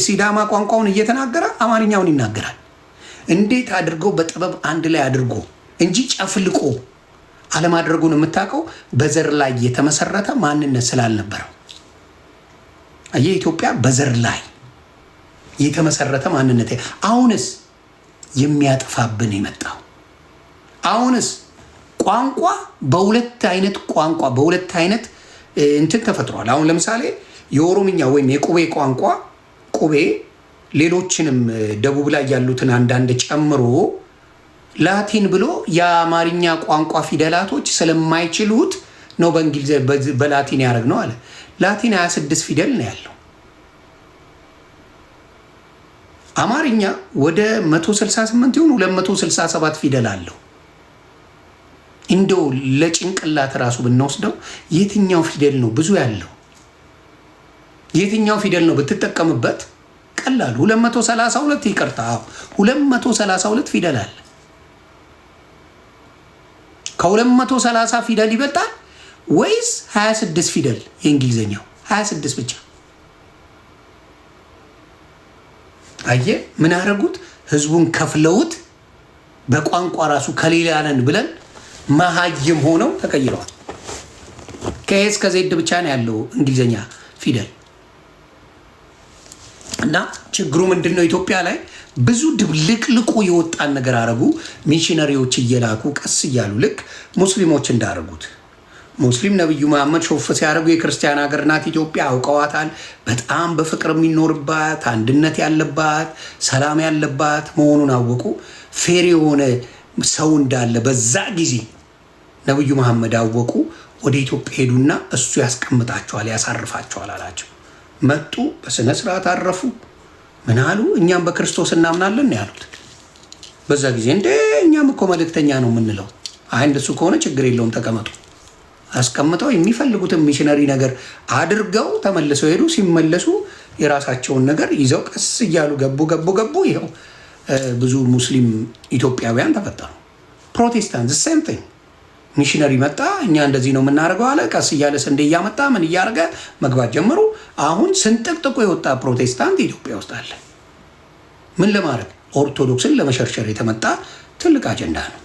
ሲዳማ ቋንቋውን እየተናገረ አማርኛውን ይናገራል። እንዴት አድርገው በጥበብ አንድ ላይ አድርጎ እንጂ ጨፍልቆ አለማድረጉን የምታውቀው በዘር ላይ የተመሰረተ ማንነት ስላልነበረው። የኢትዮጵያ በዘር ላይ የተመሰረተ ማንነት አሁንስ የሚያጠፋብን የመጣው አሁንስ ቋንቋ በሁለት አይነት እንትን ተፈጥሯል። አሁን ለምሳሌ የኦሮምኛ ወይም የቁቤ ቋንቋ ቁቤ ሌሎችንም ደቡብ ላይ ያሉትን አንዳንድ ጨምሮ ላቲን ብሎ የአማርኛ ቋንቋ ፊደላቶች ስለማይችሉት ነው በላቲን ያደረግ ነው አለ። ላቲን 26 ፊደል ነው ያለው። አማርኛ ወደ 168 ይሁን 267 ፊደል አለው። እንደው ለጭንቅላት ራሱ ብንወስደው የትኛው ፊደል ነው ብዙ ያለው? የትኛው ፊደል ነው ብትጠቀምበት ቀላል? 232 ይቅርታ፣ 232 ፊደል አለ። ከ230 ፊደል ይበልጣል ወይስ 26 ፊደል? የእንግሊዝኛው 26 ብቻ። አየ ምን አደረጉት? ህዝቡን ከፍለውት በቋንቋ ራሱ ከሌላ ነን ብለን መሀይም ሆነው ተቀይረዋል። ከኤስ ከዜድ ብቻ ነው ያለው እንግሊዝኛ ፊደል። እና ችግሩ ምንድን ነው? ኢትዮጵያ ላይ ብዙ ድብልቅልቁ የወጣን ነገር አረጉ። ሚሽነሪዎች እየላኩ ቀስ እያሉ ልክ ሙስሊሞች እንዳረጉት። ሙስሊም ነብዩ መሐመድ ሾፍ ሲያደርጉ የክርስቲያን ሀገር ናት ኢትዮጵያ፣ አውቀዋታል። በጣም በፍቅር የሚኖርባት አንድነት ያለባት ሰላም ያለባት መሆኑን አወቁ። ፌር የሆነ ሰው እንዳለ በዛ ጊዜ ነብዩ መሐመድ አወቁ። ወደ ኢትዮጵያ ሄዱና እሱ ያስቀምጣቸዋል ያሳርፋቸዋል አላቸው። መጡ፣ በስነ ስርዓት አረፉ። ምን አሉ? እኛም በክርስቶስ እናምናለን ነው ያሉት። በዛ ጊዜ እንደ እኛም እኮ መልእክተኛ ነው የምንለው። አይ እንደሱ ከሆነ ችግር የለውም ተቀመጡ። አስቀምጠው የሚፈልጉትን ሚሽነሪ ነገር አድርገው ተመልሰው ሄዱ። ሲመለሱ የራሳቸውን ነገር ይዘው ቀስ እያሉ ገቡ። ይኸው ብዙ ሙስሊም ኢትዮጵያውያን ተፈጠሩ። ፕሮቴስታንት ሴም ቲንግ። ሚሽነሪ መጣ፣ እኛ እንደዚህ ነው የምናደርገው አለ። ቀስ እያለ ስንዴ እያመጣ ምን እያደረገ መግባት ጀመሩ። አሁን ስንጥቅጥቁ የወጣ ፕሮቴስታንት ኢትዮጵያ ውስጥ አለ። ምን ለማድረግ? ኦርቶዶክስን ለመሸርሸር የተመጣ ትልቅ አጀንዳ ነው።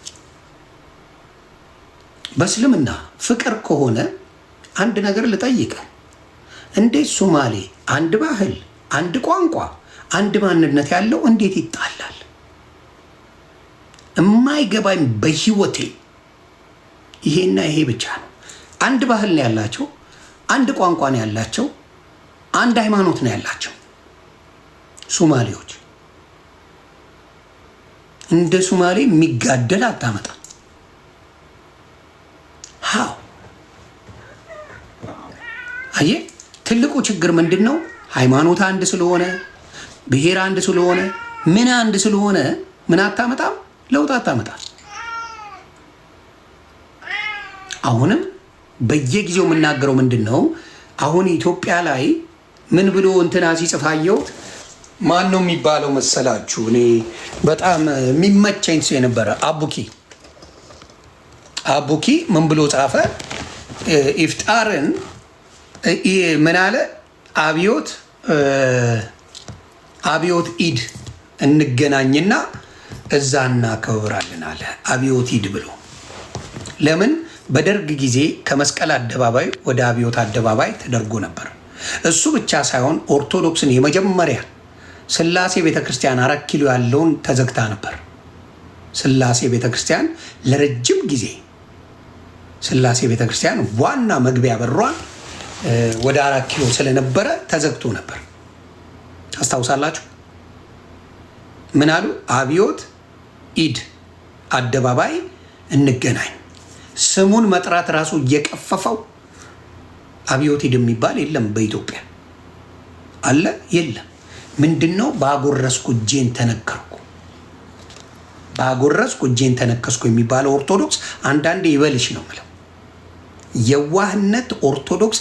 በእስልምና ፍቅር ከሆነ አንድ ነገር ልጠይቅ። እንዴት ሶማሌ አንድ ባህል፣ አንድ ቋንቋ፣ አንድ ማንነት ያለው እንዴት ይጣላል? የማይገባኝ በህይወቴ ይሄና ይሄ ብቻ ነው። አንድ ባህል ነው ያላቸው፣ አንድ ቋንቋ ነው ያላቸው፣ አንድ ሃይማኖት ነው ያላቸው። ሶማሌዎች እንደ ሶማሌ የሚጋደል አታመጣ። ሃው አየ ትልቁ ችግር ምንድን ነው? ሃይማኖት አንድ ስለሆነ፣ ብሔር አንድ ስለሆነ፣ ምን አንድ ስለሆነ ምን አታመጣም? ለውጥ አታመጣም። አሁንም በየጊዜው የምናገረው ምንድን ነው? አሁን ኢትዮጵያ ላይ ምን ብሎ እንትና ሲጽፋየው ማን ነው የሚባለው መሰላችሁ? እኔ በጣም የሚመቸኝ ሰው የነበረ አቡኪ ምን ብሎ ጻፈ? ኢፍጣርን ምን አለ? አብዮት ኢድ እንገናኝና እዛ እናከብራለን አለ። አብዮት ኢድ ብሎ ለምን? በደርግ ጊዜ ከመስቀል አደባባይ ወደ አብዮት አደባባይ ተደርጎ ነበር። እሱ ብቻ ሳይሆን ኦርቶዶክስን የመጀመሪያ ስላሴ ቤተክርስቲያን 4 ኪሎ ያለውን ተዘግታ ነበር። ስላሴ ቤተክርስቲያን ለረጅም ጊዜ ስላሴ ቤተክርስቲያን ዋና መግቢያ በሯን ወደ 4 ኪሎ ስለነበረ ተዘግቶ ነበር። ታስታውሳላችሁ? ምን አሉ? አብዮት ኢድ አደባባይ እንገናኝ። ስሙን መጥራት ራሱ እየቀፈፈው አብዮት ኢድ የሚባል የለም በኢትዮጵያ አለ የለም። ምንድነው? ባጎረስኩ እጄን ተነከርኩ፣ ባጎረስኩ እጄን ተነከስኩ የሚባለው ኦርቶዶክስ አንዳንዴ ይበልሽ ነው የምለው። የዋህነት ኦርቶዶክስ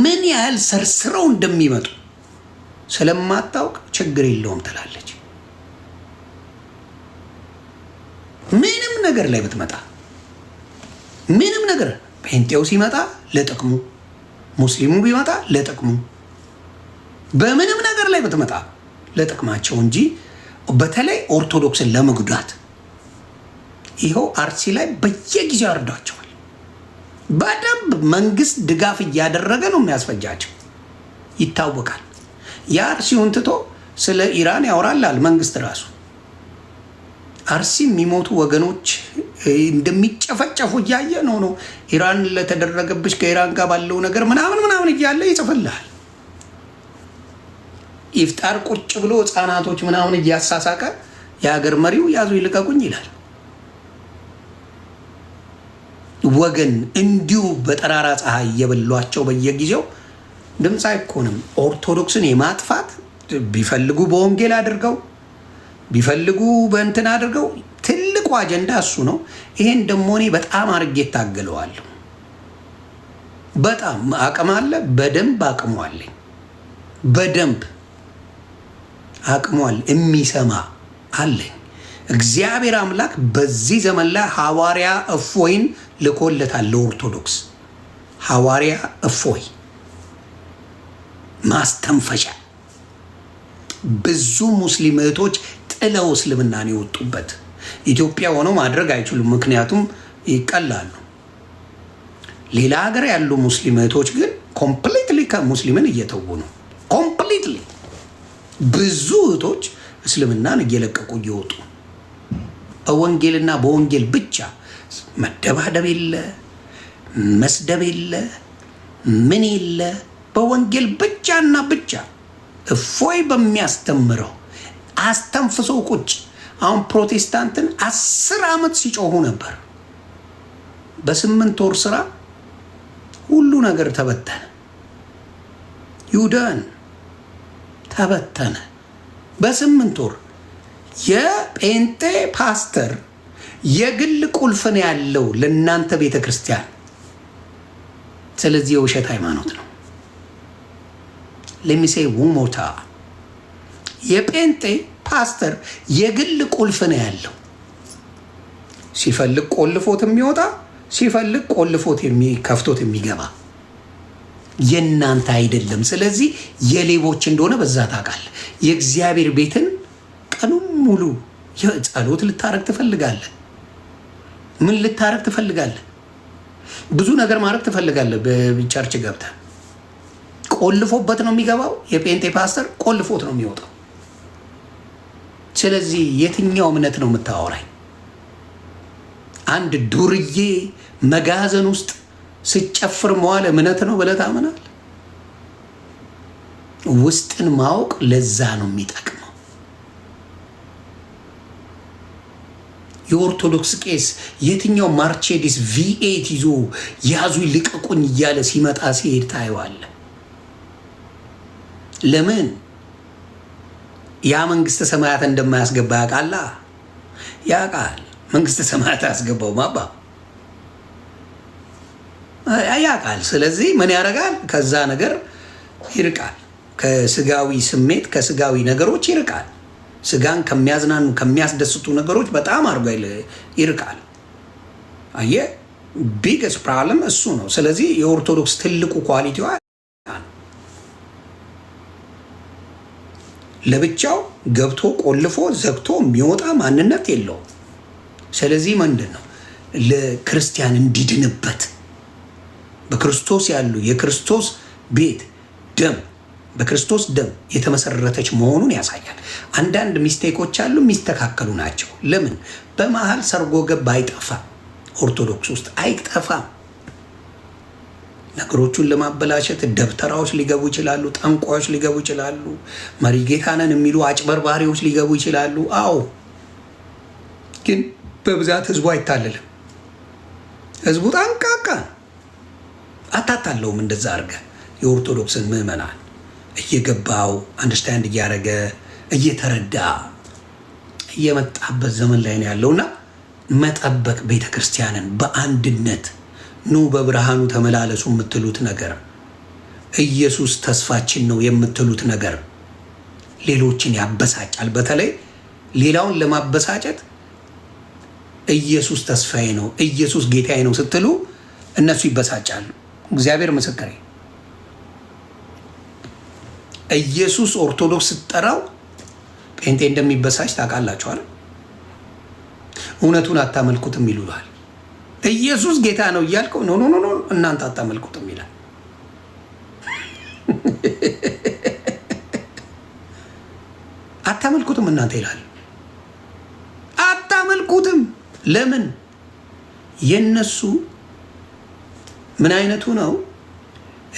ምን ያህል ሰርስረው እንደሚመጡ ስለማታውቅ ችግር የለውም ትላለች። ነገር ላይ ብትመጣ ምንም ነገር ጴንጤው ሲመጣ ለጥቅሙ፣ ሙስሊሙ ቢመጣ ለጥቅሙ፣ በምንም ነገር ላይ ብትመጣ ለጥቅማቸው እንጂ በተለይ ኦርቶዶክስን ለመጉዳት ይኸው አርሲ ላይ በየጊዜው አርዷቸዋል። በደንብ መንግስት ድጋፍ እያደረገ ነው የሚያስፈጃቸው ይታወቃል። የአርሲውን ትቶ ስለ ኢራን ያወራላል መንግስት ራሱ። አርሲ የሚሞቱ ወገኖች እንደሚጨፈጨፉ እያየ ነው ኢራን ለተደረገብሽ ከኢራን ጋር ባለው ነገር ምናምን እያለ ይጽፍልሃል። ኢፍጣር ቁጭ ብሎ ህፃናቶች ምናምን እያሳሳቀ የሀገር መሪው ያዙ ይልቀቁኝ ይላል። ወገን እንዲሁ በጠራራ ፀሐይ እየበሏቸው በየጊዜው ድምፅ አይኮንም። ኦርቶዶክስን የማጥፋት ቢፈልጉ በወንጌል አድርገው ቢፈልጉ በእንትን አድርገው ትልቁ አጀንዳ እሱ ነው። ይሄን ደግሞ እኔ በጣም አድርጌ እታገለዋለሁ። በጣም አቅም አለ፣ በደንብ አቅሟለኝ፣ በደንብ አቅሟል። የሚሰማ አለኝ። እግዚአብሔር አምላክ በዚህ ዘመን ላይ ሐዋርያ እፎይን ልኮለታል ለኦርቶዶክስ። ሐዋርያ እፎይ ማስተንፈሻ። ብዙ ሙስሊም እህቶች ጥለው እስልምናን የወጡበት ኢትዮጵያ ሆነው ማድረግ አይችሉም፣ ምክንያቱም ይቀላሉ። ሌላ ሀገር ያሉ ሙስሊም እህቶች ግን ኮምፕሊትሊ ከሙስሊምን እየተዉ ነው። ኮምፕሊትሊ ብዙ እህቶች እስልምናን እየለቀቁ እየወጡ በወንጌልና በወንጌል ብቻ መደባደብ የለ፣ መስደብ የለ፣ ምን የለ፣ በወንጌል ብቻና ብቻ እፎይ በሚያስተምረው አስተንፍሶ ቁጭ። አሁን ፕሮቴስታንትን 10 ዓመት ሲጮሁ ነበር። በ8 ወር ስራ ሁሉ ነገር ተበተነ። ይሁዳን ተበተነ በ8 ወር። የጴንጤ ፓስተር የግል ቁልፍ ነው ያለው ለእናንተ ቤተ ክርስቲያን። ስለዚህ የውሸት ሃይማኖት ነው። ለሚሴ ውሞታ የጴንጤ ፓስተር የግል ቁልፍ ነው ያለው። ሲፈልግ ቆልፎት የሚወጣ ሲፈልግ ቆልፎት ከፍቶት የሚገባ የእናንተ አይደለም። ስለዚህ የሌቦች እንደሆነ በዛ ታውቃለህ። የእግዚአብሔር ቤትን ቀኑን ሙሉ ጸሎት ልታረግ ትፈልጋለህ። ምን ልታረግ ትፈልጋለህ? ብዙ ነገር ማድረግ ትፈልጋለህ። በቸርች ገብተህ ቆልፎበት ነው የሚገባው። የጴንጤ ፓስተር ቆልፎት ነው የሚወጣው። ስለዚህ የትኛው እምነት ነው የምታወራኝ? አንድ ዱርዬ መጋዘን ውስጥ ስጨፍር መዋል እምነት ነው ብለህ ታምናለህ? ውስጥን ማወቅ ለዛ ነው የሚጠቅመው። የኦርቶዶክስ ቄስ የትኛው ማርቼዲስ V8 ይዞ ያዙ ልቀቁኝ እያለ ሲመጣ ሲሄድ ታየዋለህ? ለምን? ያ መንግስተ ሰማያት እንደማያስገባ ያውቃላ። ያውቃል። መንግስተ ሰማያት ያስገባው ማባ ያውቃል። ስለዚህ ምን ያደርጋል? ከዛ ነገር ይርቃል። ከስጋዊ ስሜት ከስጋዊ ነገሮች ይርቃል። ስጋን ከሚያዝናኑ ከሚያስደስቱ ነገሮች በጣም አድርጎ ይርቃል። አየህ፣ ቢግስ ፕሮብለም እሱ ነው። ስለዚህ የኦርቶዶክስ ትልቁ ኳሊቲዋ ለብቻው ገብቶ ቆልፎ ዘግቶ የሚወጣ ማንነት የለውም። ስለዚህ ምንድን ነው ለክርስቲያን እንዲድንበት በክርስቶስ ያሉ የክርስቶስ ቤት ደም በክርስቶስ ደም የተመሰረተች መሆኑን ያሳያል። አንዳንድ ሚስቴኮች አሉ፣ የሚስተካከሉ ናቸው። ለምን? በመሀል ሰርጎ ገብ አይጠፋም። ኦርቶዶክስ ውስጥ አይጠፋም። ነገሮቹን ለማበላሸት ደብተራዎች ሊገቡ ይችላሉ፣ ጠንቋዮች ሊገቡ ይችላሉ፣ መሪጌታነን የሚሉ አጭበርባሪዎች ሊገቡ ይችላሉ። አዎ፣ ግን በብዛት ህዝቡ አይታለልም። ህዝቡ ጠንቃቃ አታታለውም። እንደዛ አድርገ የኦርቶዶክስን ምዕመናን እየገባው አንደርስታንድ እያደረገ እየተረዳ እየመጣበት ዘመን ላይ ነው ያለውና መጠበቅ ቤተክርስቲያንን በአንድነት ኑ በብርሃኑ ተመላለሱ የምትሉት ነገር፣ ኢየሱስ ተስፋችን ነው የምትሉት ነገር ሌሎችን ያበሳጫል። በተለይ ሌላውን ለማበሳጨት ኢየሱስ ተስፋዬ ነው፣ ኢየሱስ ጌታዬ ነው ስትሉ እነሱ ይበሳጫሉ። እግዚአብሔር ምስክሬ። ኢየሱስ ኦርቶዶክስ ስትጠራው ጴንጤ እንደሚበሳጭ ታውቃላችኋል። እውነቱን አታመልኩትም ይሉሃል። ኢየሱስ ጌታ ነው እያልከው ኖ ኖ ኖ እናንተ አታመልኩትም ይላል። አታመልኩትም እናንተ ይላል። አታመልኩትም። ለምን? የነሱ ምን አይነቱ ነው?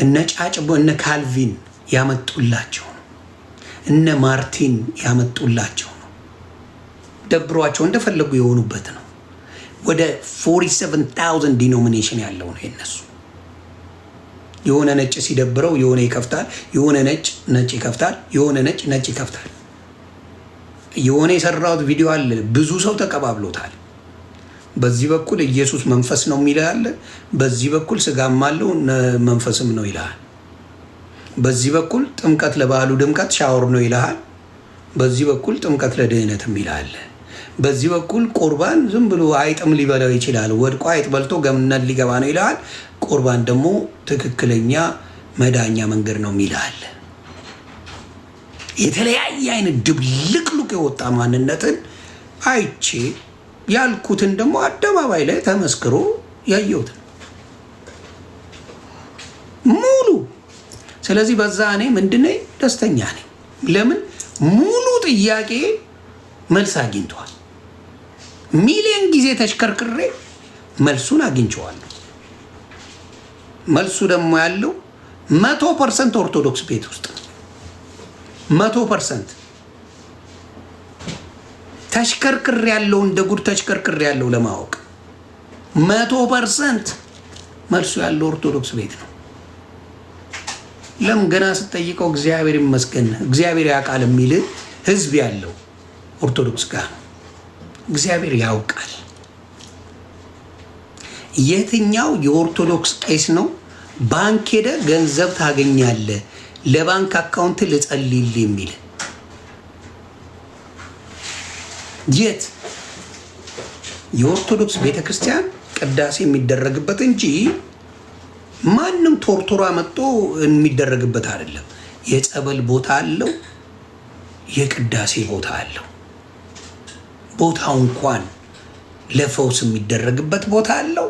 እነ ጫጭቦ እነ ካልቪን ያመጡላቸው ነው። እነ ማርቲን ያመጡላቸው ነው። ደብሯቸው እንደፈለጉ የሆኑበት ነው። ወደ 47,000 ዲኖሚኔሽን ያለው ነው የነሱ። የሆነ ነጭ ሲደብረው የሆነ ይከፍታል፣ የሆነ ነጭ ይከፍታል፣ የሆነ ነጭ ይከፍታል። የሆነ የሰራሁት ቪዲዮ አለ፣ ብዙ ሰው ተቀባብሎታል። በዚህ በኩል ኢየሱስ መንፈስ ነው የሚላል፣ በዚህ በኩል ስጋም አለው መንፈስም ነው ይላል። በዚህ በኩል ጥምቀት ለበዓሉ ድምቀት ሻወር ነው ይላል። በዚህ በኩል ጥምቀት ለድህነትም ይላል። በዚህ በኩል ቁርባን ዝም ብሎ አይጥም ሊበላው ይችላል፣ ወድቆ አይጥ በልቶ ገምነት ሊገባ ነው ይላል። ቁርባን ደግሞ ትክክለኛ መዳኛ መንገድ ነው ይላል። የተለያየ አይነት ድብልቅልቅ የወጣ ማንነትን አይቼ ያልኩትን ደግሞ አደባባይ ላይ ተመስክሮ ያየሁት ሙሉ። ስለዚህ በዛ እኔ ምንድነው ደስተኛ ነኝ። ለምን? ሙሉ ጥያቄ መልስ አግኝቷል። ሚሊዮን ጊዜ ተሽከርክሬ መልሱን አግኝቼዋለሁ። መልሱ ደግሞ ያለው 100% ኦርቶዶክስ ቤት ውስጥ 100% ተሽከርክሬ ያለው እንደ ጉድ ተሽከርክሬ ያለው ለማወቅ 100% መልሱ ያለው ኦርቶዶክስ ቤት ነው። ለምን ገና ስጠይቀው እግዚአብሔር ይመስገን እግዚአብሔር ያውቃል የሚል ህዝብ ያለው ኦርቶዶክስ ጋር ነው። እግዚአብሔር ያውቃል። የትኛው የኦርቶዶክስ ቄስ ነው ባንክ ሄደ ገንዘብ ታገኛለህ ለባንክ አካውንት ልጸልይልህ የሚል? የት? የኦርቶዶክስ ቤተክርስቲያን ቅዳሴ የሚደረግበት እንጂ ማንም ቶርቶራ መጥቶ የሚደረግበት አይደለም። የጸበል ቦታ አለው፣ የቅዳሴ ቦታ አለው። ቦታው እንኳን ለፈውስ የሚደረግበት ቦታ አለው፣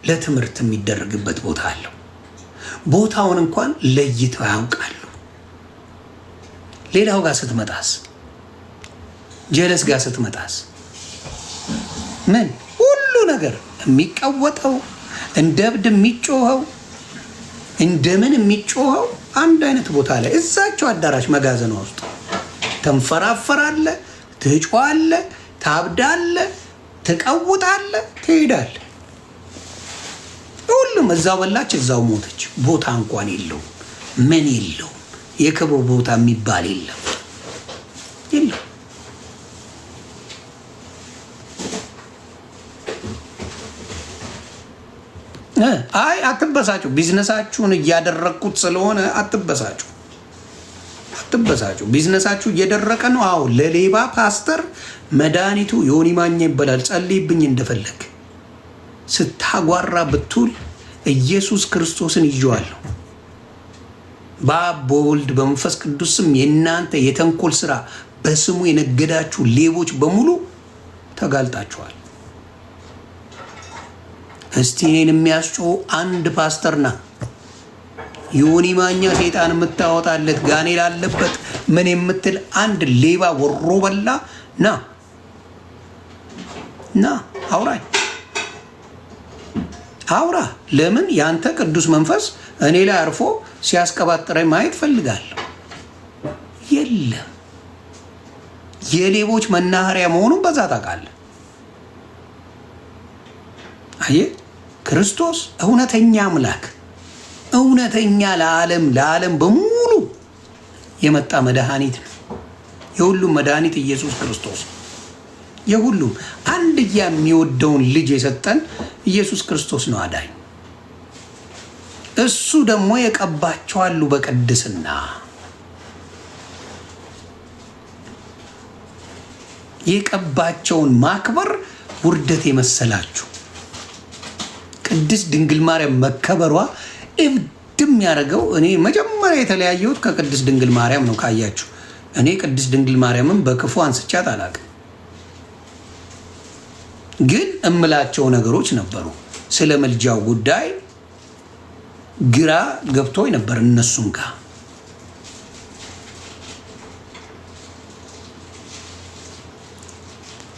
ለትምህርት የሚደረግበት ቦታ አለው። ቦታውን እንኳን ለይተው ያውቃሉ። ሌላው ጋር ስትመጣስ፣ ጀለስ ጋር ስትመጣስ ምን ሁሉ ነገር የሚቀወጠው እንደ እብድ የሚጮኸው እንደምን የሚጮኸው አንድ አይነት ቦታ ላይ እዛቸው አዳራሽ መጋዘኗ ውስጥ ተንፈራፈራለ፣ ትጮኻለ፣ ታብዳለ፣ ትቀውጣለ፣ ትሄዳለ። ሁሉም እዛው በላች እዛው ሞተች። ቦታ እንኳን የለውም። ምን የለውም። የክብር ቦታ የሚባል የለም። አይ አትበሳጩ። ቢዝነሳችሁን እያደረግኩት ስለሆነ አትበሳጩ። ቢዝነሳችሁ እየደረቀ ነው። አዎ ለሌባ ፓስተር መድኃኒቱ ዮኒ ማኛ ይባላል። ጸልይብኝ እንደፈለግ ስታጓራ ብትውል ኢየሱስ ክርስቶስን ይዤዋለሁ። በአብ በወልድ በመንፈስ ቅዱስ ስም የእናንተ የተንኮል ስራ በስሙ የነገዳችሁ ሌቦች በሙሉ ተጋልጣችኋል። እስቲ እኔን የሚያስጮህ አንድ ፓስተር ና ዮኒ ማኛ ሴጣን የምታወጣለት ጋኔል አለበት ምን የምትል አንድ ሌባ ወሮ በላ ና አውራኝ አውራ። ለምን? ያንተ ቅዱስ መንፈስ እኔ ላይ አርፎ ሲያስቀባጥረኝ ማየት ፈልጋለሁ። የለም የሌቦች መናኸሪያ መሆኑን በዛ ታውቃለህ። አየህ፣ ክርስቶስ እውነተኛ አምላክ፣ እውነተኛ ለዓለም በሙሉ የመጣ መድኃኒት ነው። የሁሉም መድኃኒት ኢየሱስ ክርስቶስ የሁሉም አንድያ የሚወደውን ልጅ የሰጠን ኢየሱስ ክርስቶስ ነው አዳኝ። እሱ ደግሞ የቀባቸው አሉ በቅድስና የቀባቸውን ማክበር ውርደት የመሰላችሁ ቅድስት ድንግል ማርያም መከበሯ እብድም ያደረገው። እኔ መጀመሪያ የተለያየሁት ከቅድስት ድንግል ማርያም ነው። ካያችሁ እኔ ቅድስት ድንግል ማርያምን በክፉ አንስቻት አላውቅም፣ ግን እምላቸው ነገሮች ነበሩ። ስለ መልጃው ጉዳይ ግራ ገብቶኝ ነበር እነሱም ጋር።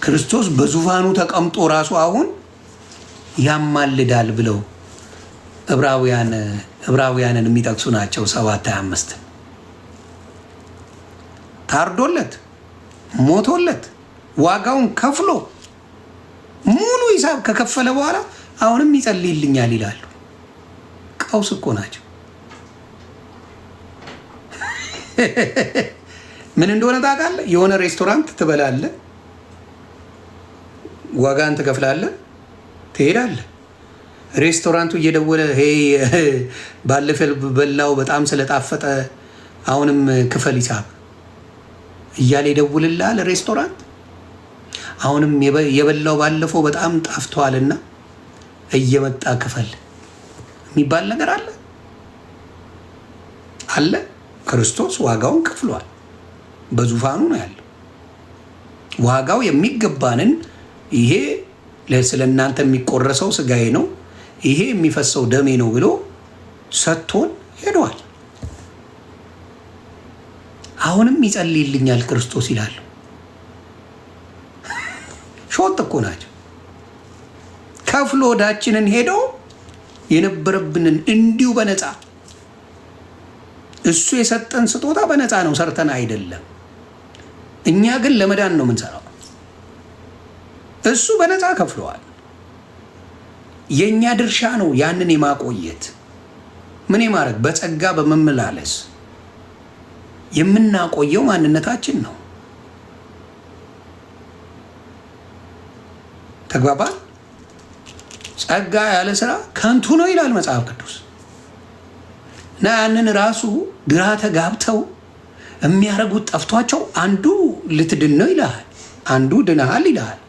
ክርስቶስ በዙፋኑ ተቀምጦ ራሱ አሁን ያማልዳል ብለው ዕብራውያንን የሚጠቅሱ ናቸው። 7:25 ታርዶለት ሞቶለት ዋጋውን ከፍሎ ሙሉ ሂሳብ ከከፈለ በኋላ አሁንም ይጸልይልኛል ይላሉ። ቀውስ እኮ ናቸው። ምን እንደሆነ ታውቃለህ? የሆነ ሬስቶራንት ትበላለህ፣ ዋጋን ትከፍላለህ፣ ትሄዳለህ። ሬስቶራንቱ እየደወለ ባለፈ በላው በጣም ስለጣፈጠ አሁንም ክፈል ሂሳብ እያለ ይደውልልሃል። ሬስቶራንት አሁንም የበላው ባለፈው በጣም ጣፍቷልና እየመጣ ክፈል የሚባል ነገር አለ አለ። ክርስቶስ ዋጋውን ከፍሏል። በዙፋኑ ነው ያለው። ዋጋው የሚገባንን ይሄ ስለ እናንተ የሚቆረሰው ስጋዬ ነው፣ ይሄ የሚፈሰው ደሜ ነው ብሎ ሰጥቶን ሄዷል። አሁንም ይጸልይልኛል ክርስቶስ ይላሉ። ሾጥ እኮ ናቸው። ከፍሎ ወዳችንን ሄዶ የነበረብንን እንዲሁ በነፃ እሱ የሰጠን ስጦታ በነፃ ነው፣ ሰርተን አይደለም። እኛ ግን ለመዳን ነው የምንሰራው። እሱ በነፃ ከፍለዋል። የእኛ ድርሻ ነው ያንን የማቆየት ምን የማድረግ በጸጋ በመመላለስ የምናቆየው ማንነታችን ነው። ተግባባን? ጸጋ ያለ ስራ ከንቱ ነው ይላል መጽሐፍ ቅዱስ። እና ያንን ራሱ ግራ ተጋብተው የሚያደርጉት ጠፍቷቸው አንዱ ልትድን ነው ይልሃል፣ አንዱ ድነሃል ይልሃል፣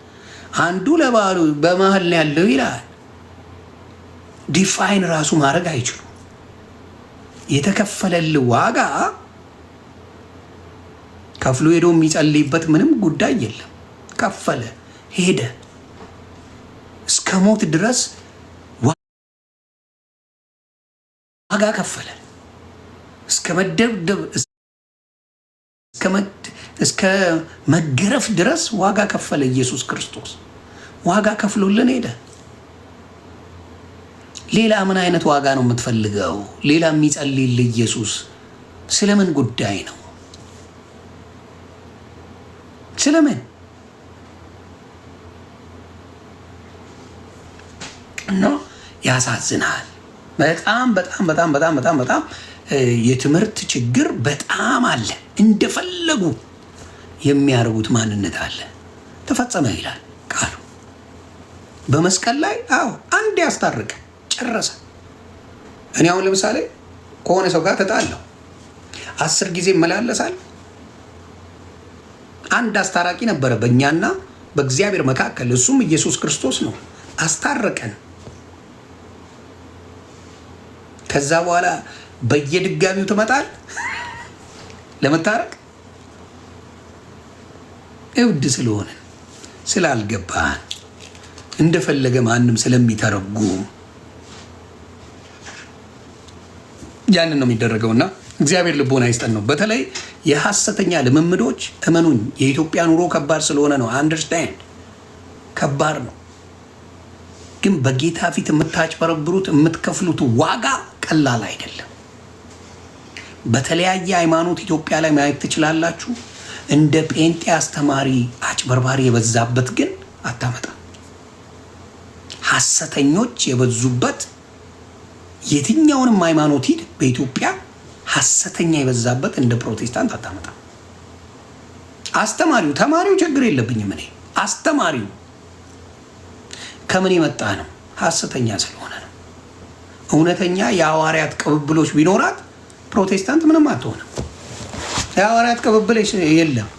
አንዱ ለባሉ በመሀል ነው ያለው ይልሃል። ዲፋይን ራሱ ማድረግ አይችሉም። የተከፈለልህ ዋጋ ከፍሎ ሄዶ የሚጸልይበት ምንም ጉዳይ የለም። ከፈለ ሄደ እስከ ሞት ድረስ ዋጋ ከፈለ። እስከ መደብደብ እስከ መገረፍ ድረስ ዋጋ ከፈለ። ኢየሱስ ክርስቶስ ዋጋ ከፍሎልን ሄደ። ሌላ ምን አይነት ዋጋ ነው የምትፈልገው? ሌላ የሚጸልይልህ ኢየሱስ ስለምን ጉዳይ ነው? ስለምን? እና ያሳዝናል። በጣም በጣም በጣም በጣም በጣም በጣም የትምህርት ችግር በጣም አለ። እንደፈለጉ የሚያደርጉት ማንነት አለ። ተፈጸመ ይላል ቃሉ በመስቀል ላይ። አዎ አንድ ያስታርቅ ጨረሰ። እኔ አሁን ለምሳሌ ከሆነ ሰው ጋር ተጣላሁ፣ 10 ጊዜ እመላለሳል። አንድ አስታራቂ ነበረ በእኛና በእግዚአብሔር መካከል፣ እሱም ኢየሱስ ክርስቶስ ነው። አስታረቀን። ከዛ በኋላ በየድጋሚው ትመጣል ለመታረቅ። እብድ ስለሆነ ስላልገባን እንደፈለገ ማንም ስለሚተረጉም ያንን ነው የሚደረገውና እግዚአብሔር ልቦና ይስጠን ነው። በተለይ የሐሰተኛ ልምምዶች እመኑኝ፣ የኢትዮጵያ ኑሮ ከባድ ስለሆነ ነው። አንደርስታንድ ከባድ ነው፣ ግን በጌታ ፊት የምታጭበረብሩት የምትከፍሉት ዋጋ ቀላል አይደለም። በተለያየ ሃይማኖት ኢትዮጵያ ላይ ማየት ትችላላችሁ። እንደ ጴንጤ አስተማሪ አጭበርባሪ የበዛበት ግን አታመጣ። ሐሰተኞች የበዙበት የትኛውንም ሃይማኖት ሂድ በኢትዮጵያ ሐሰተኛ የበዛበት እንደ ፕሮቴስታንት አታመጣ። አስተማሪው ተማሪው ችግር የለብኝም እኔ። አስተማሪው ከምን የመጣ ነው? ሐሰተኛ ስለሆነ ነው። እውነተኛ የሐዋርያት ቅብብሎች ቢኖራት ፕሮቴስታንት ምንም አትሆንም። የሐዋርያት ቅብብሎች የለም።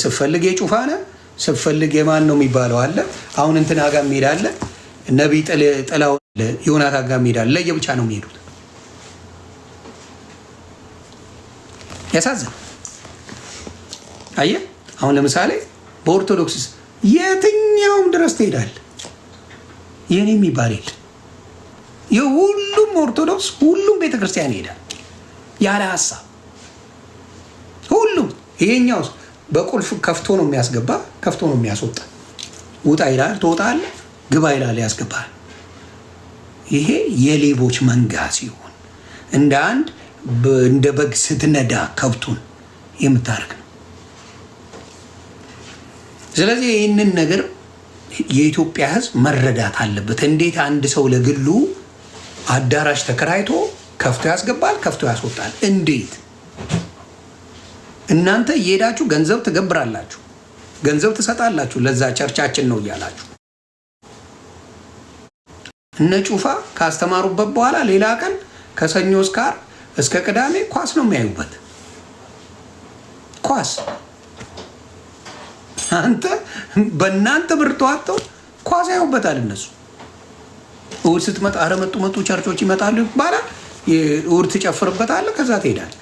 ስፈልግ የጩፋነ ስትፈልግ የማን ነው የሚባለው አለ። አሁን እንትና ጋር ሄዳለ፣ ነቢይ ጥላው ዮናታን ጋር ሄዳለ። ለየብቻ ነው የሚሄዱት። ያሳዝን። አየህ አሁን ለምሳሌ በኦርቶዶክስ የትኛውም ድረስ ትሄዳል፣ የኔ የሚባል የለ። የሁሉም ኦርቶዶክስ ሁሉም ቤተክርስቲያን ይሄዳል ያለ ሀሳብ ሁሉም። ይሄኛው በቁልፍ ከፍቶ ነው የሚያስገባ፣ ከፍቶ ነው የሚያስወጣ። ውጣ ይላል፣ ትወጣለህ፣ ግባ ይላል፣ ያስገባል። ይሄ የሌቦች መንጋ ሲሆን እንደ አንድ እንደ በግ ስትነዳ ከብቱን የምታደርግ ነው። ስለዚህ ይህንን ነገር የኢትዮጵያ ሕዝብ መረዳት አለበት። እንዴት አንድ ሰው ለግሉ አዳራሽ ተከራይቶ ከፍቶ ያስገባል፣ ከፍቶ ያስወጣል? እንዴት? እናንተ እየሄዳችሁ ገንዘብ ትገብራላችሁ፣ ገንዘብ ትሰጣላችሁ፣ ለዛ ቸርቻችን ነው እያላችሁ። እነ ጩፋ ካስተማሩበት በኋላ ሌላ ቀን ከሰኞ እስከ ቅዳሜ ኳስ ነው የሚያዩበት። ኳስ አንተ በእናንተ ብር ተዋጥተው ኳስ ያዩበታል እነሱ። እሑድ ስትመጣ ኧረ መጡ ቸርቾች ይመጣሉ ይባላል። እሑድ ትጨፍርበታለህ፣ ከዛ ትሄዳለህ።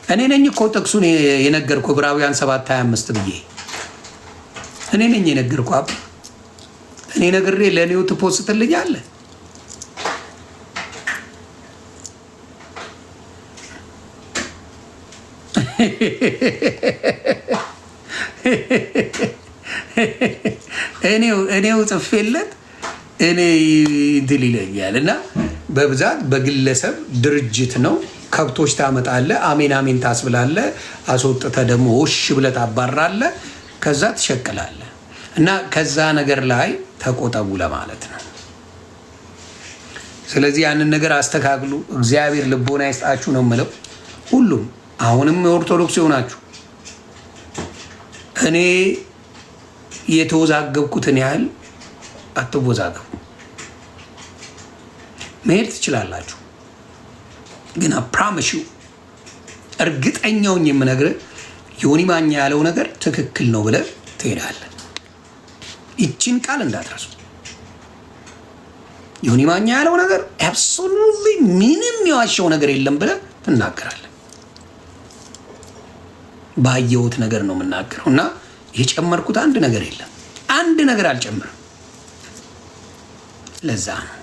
እኔ ነኝ እኮ ጥቅሱን የነገርኩህ ዕብራውያን 7:25 ብዬ እኔ ነኝ የነገርኩህ። አብ እኔ ነግሬ ለእኔው ትፖስትልኛለህ። እኔው ጽፌለት እኔ እንትን ይለኛል። እና በብዛት በግለሰብ ድርጅት ነው። ከብቶች ታመጣለህ፣ አሜን አሜን ታስብላለህ፣ አስወጥተህ ደግሞ ውሽ ብለህ ታባራለህ፣ ከዛ ትሸቅላለህ። እና ከዛ ነገር ላይ ተቆጠቡ ለማለት ነው። ስለዚህ ያንን ነገር አስተካክሉ። እግዚአብሔር ልቦና ይስጣችሁ ነው የምለው። ሁሉም አሁንም የኦርቶዶክስ የሆናችሁ እኔ የተወዛገብኩትን ያህል አትወዛገቡ። መሄድ ትችላላችሁ፣ ግን አፕራምሹ እርግጠኛውን የምነግርህ ዮኒ ማኛ ያለው ነገር ትክክል ነው ብለህ ትሄዳለህ። ይችን ቃል እንዳትረሱ። ዮኒ ማኛ ያለው ነገር አብሶሉትሊ ምንም የዋሸው ነገር የለም ብለህ ትናገራለህ። ባየሁት ነገር ነው የምናገረው እና የጨመርኩት አንድ ነገር የለም። አንድ ነገር አልጨምርም። ለዛ ነው።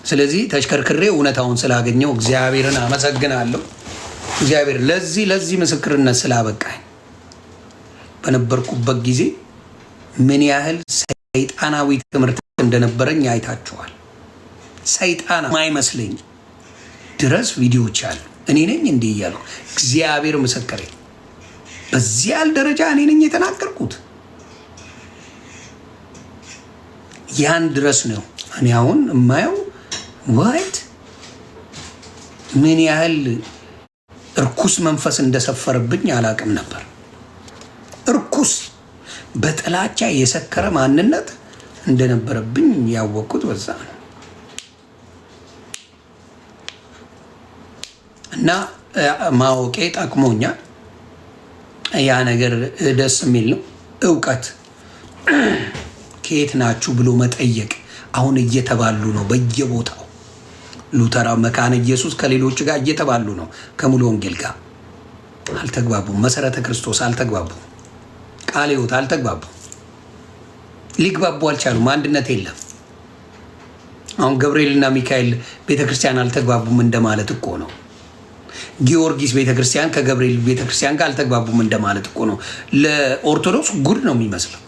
ስለዚህ ተሽከርክሬ እውነታውን ስላገኘው እግዚአብሔርን አመሰግናለሁ። እግዚአብሔር ለዚህ ምስክርነት ስላበቃኝ በነበርኩበት ጊዜ ምን ያህል ሰይጣናዊ ትምህርት እንደነበረኝ አይታችኋል። ሰይጣን ማይመስለኝ ድረስ ቪዲዮዎች አሉ። እኔ ነኝ እንዲህ እያልኩ እግዚአብሔር ምስክሬ፣ በዚህ ያህል ደረጃ እኔ ነኝ የተናገርኩት። ያን ድረስ ነው እኔ አሁን የማየው። ዋይት ምን ያህል እርኩስ መንፈስ እንደሰፈረብኝ አላቅም ነበር። እርኩስ በጥላቻ የሰከረ ማንነት እንደነበረብኝ ያወቅኩት በዛ ነው። እና ማወቄ ጠቅሞኛል። ያ ነገር ደስ የሚል ነው። እውቀት ከየት ናችሁ ብሎ መጠየቅ አሁን እየተባሉ ነው በየቦታው። ሉተራ መካነ ኢየሱስ ከሌሎች ጋር እየተባሉ ነው። ከሙሉ ወንጌል ጋር አልተግባቡም። መሰረተ ክርስቶስ አልተግባቡም። ቃለ ሕይወት አልተግባቡም። ሊግባቡ አልቻሉም። አንድነት የለም። አሁን ገብርኤልና ሚካኤል ቤተክርስቲያን አልተግባቡም እንደማለት እኮ ነው። ጊዮርጊስ ቤተክርስቲያን ከገብርኤል ቤተክርስቲያን ጋር አልተግባቡም እንደማለት እኮ ነው። ለኦርቶዶክስ ጉድ ነው የሚመስለው።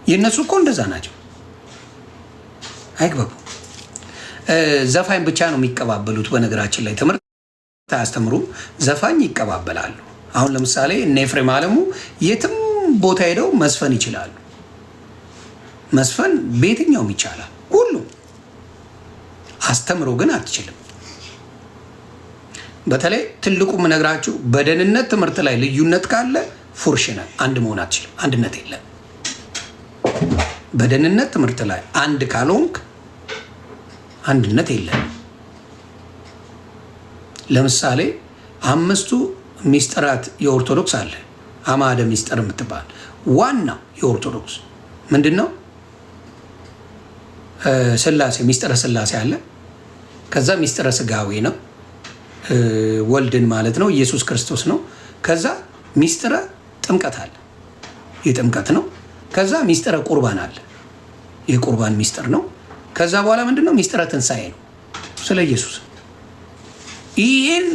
የእነሱ እኮ እንደዛ ናቸው። አይግባቡ። ዘፋኝ ብቻ ነው የሚቀባበሉት። በነገራችን ላይ ትምህርት አያስተምሩም፣ ዘፋኝ ይቀባበላሉ። አሁን ለምሳሌ እነ ኤፍሬም አለሙ የትም ቦታ ሄደው መስፈን ይችላሉ። መስፈን በየትኛውም ይቻላል ሁሉም። አስተምሮ ግን አትችልም። በተለይ ትልቁ የምነግራችሁ በደህንነት ትምህርት ላይ ልዩነት ካለ ፉርሽ ነህ፣ አንድ መሆን አትችልም። አንድነት የለም። በደህንነት ትምህርት ላይ አንድ ካልሆንክ አንድነት የለም። ለምሳሌ 5ቱ ሚስጥራት የኦርቶዶክስ አለ። አማደ ሚስጥር የምትባል ዋናው የኦርቶዶክስ ምንድን ነው? ስላሴ ሚስጥረ ስላሴ አለ። ከዛ ሚስጥረ ስጋዌ ነው፣ ወልድን ማለት ነው፣ ኢየሱስ ክርስቶስ ነው። ከዛ ሚስጥረ ጥምቀት አለ፣ የጥምቀት ነው። ከዛ ሚስጥረ ቁርባን አለ፣ የቁርባን ሚስጥር ነው። ከዛ በኋላ ምንድን ነው? ሚስጥረ ትንሣኤ ነው፣ ስለ ኢየሱስ። ይህን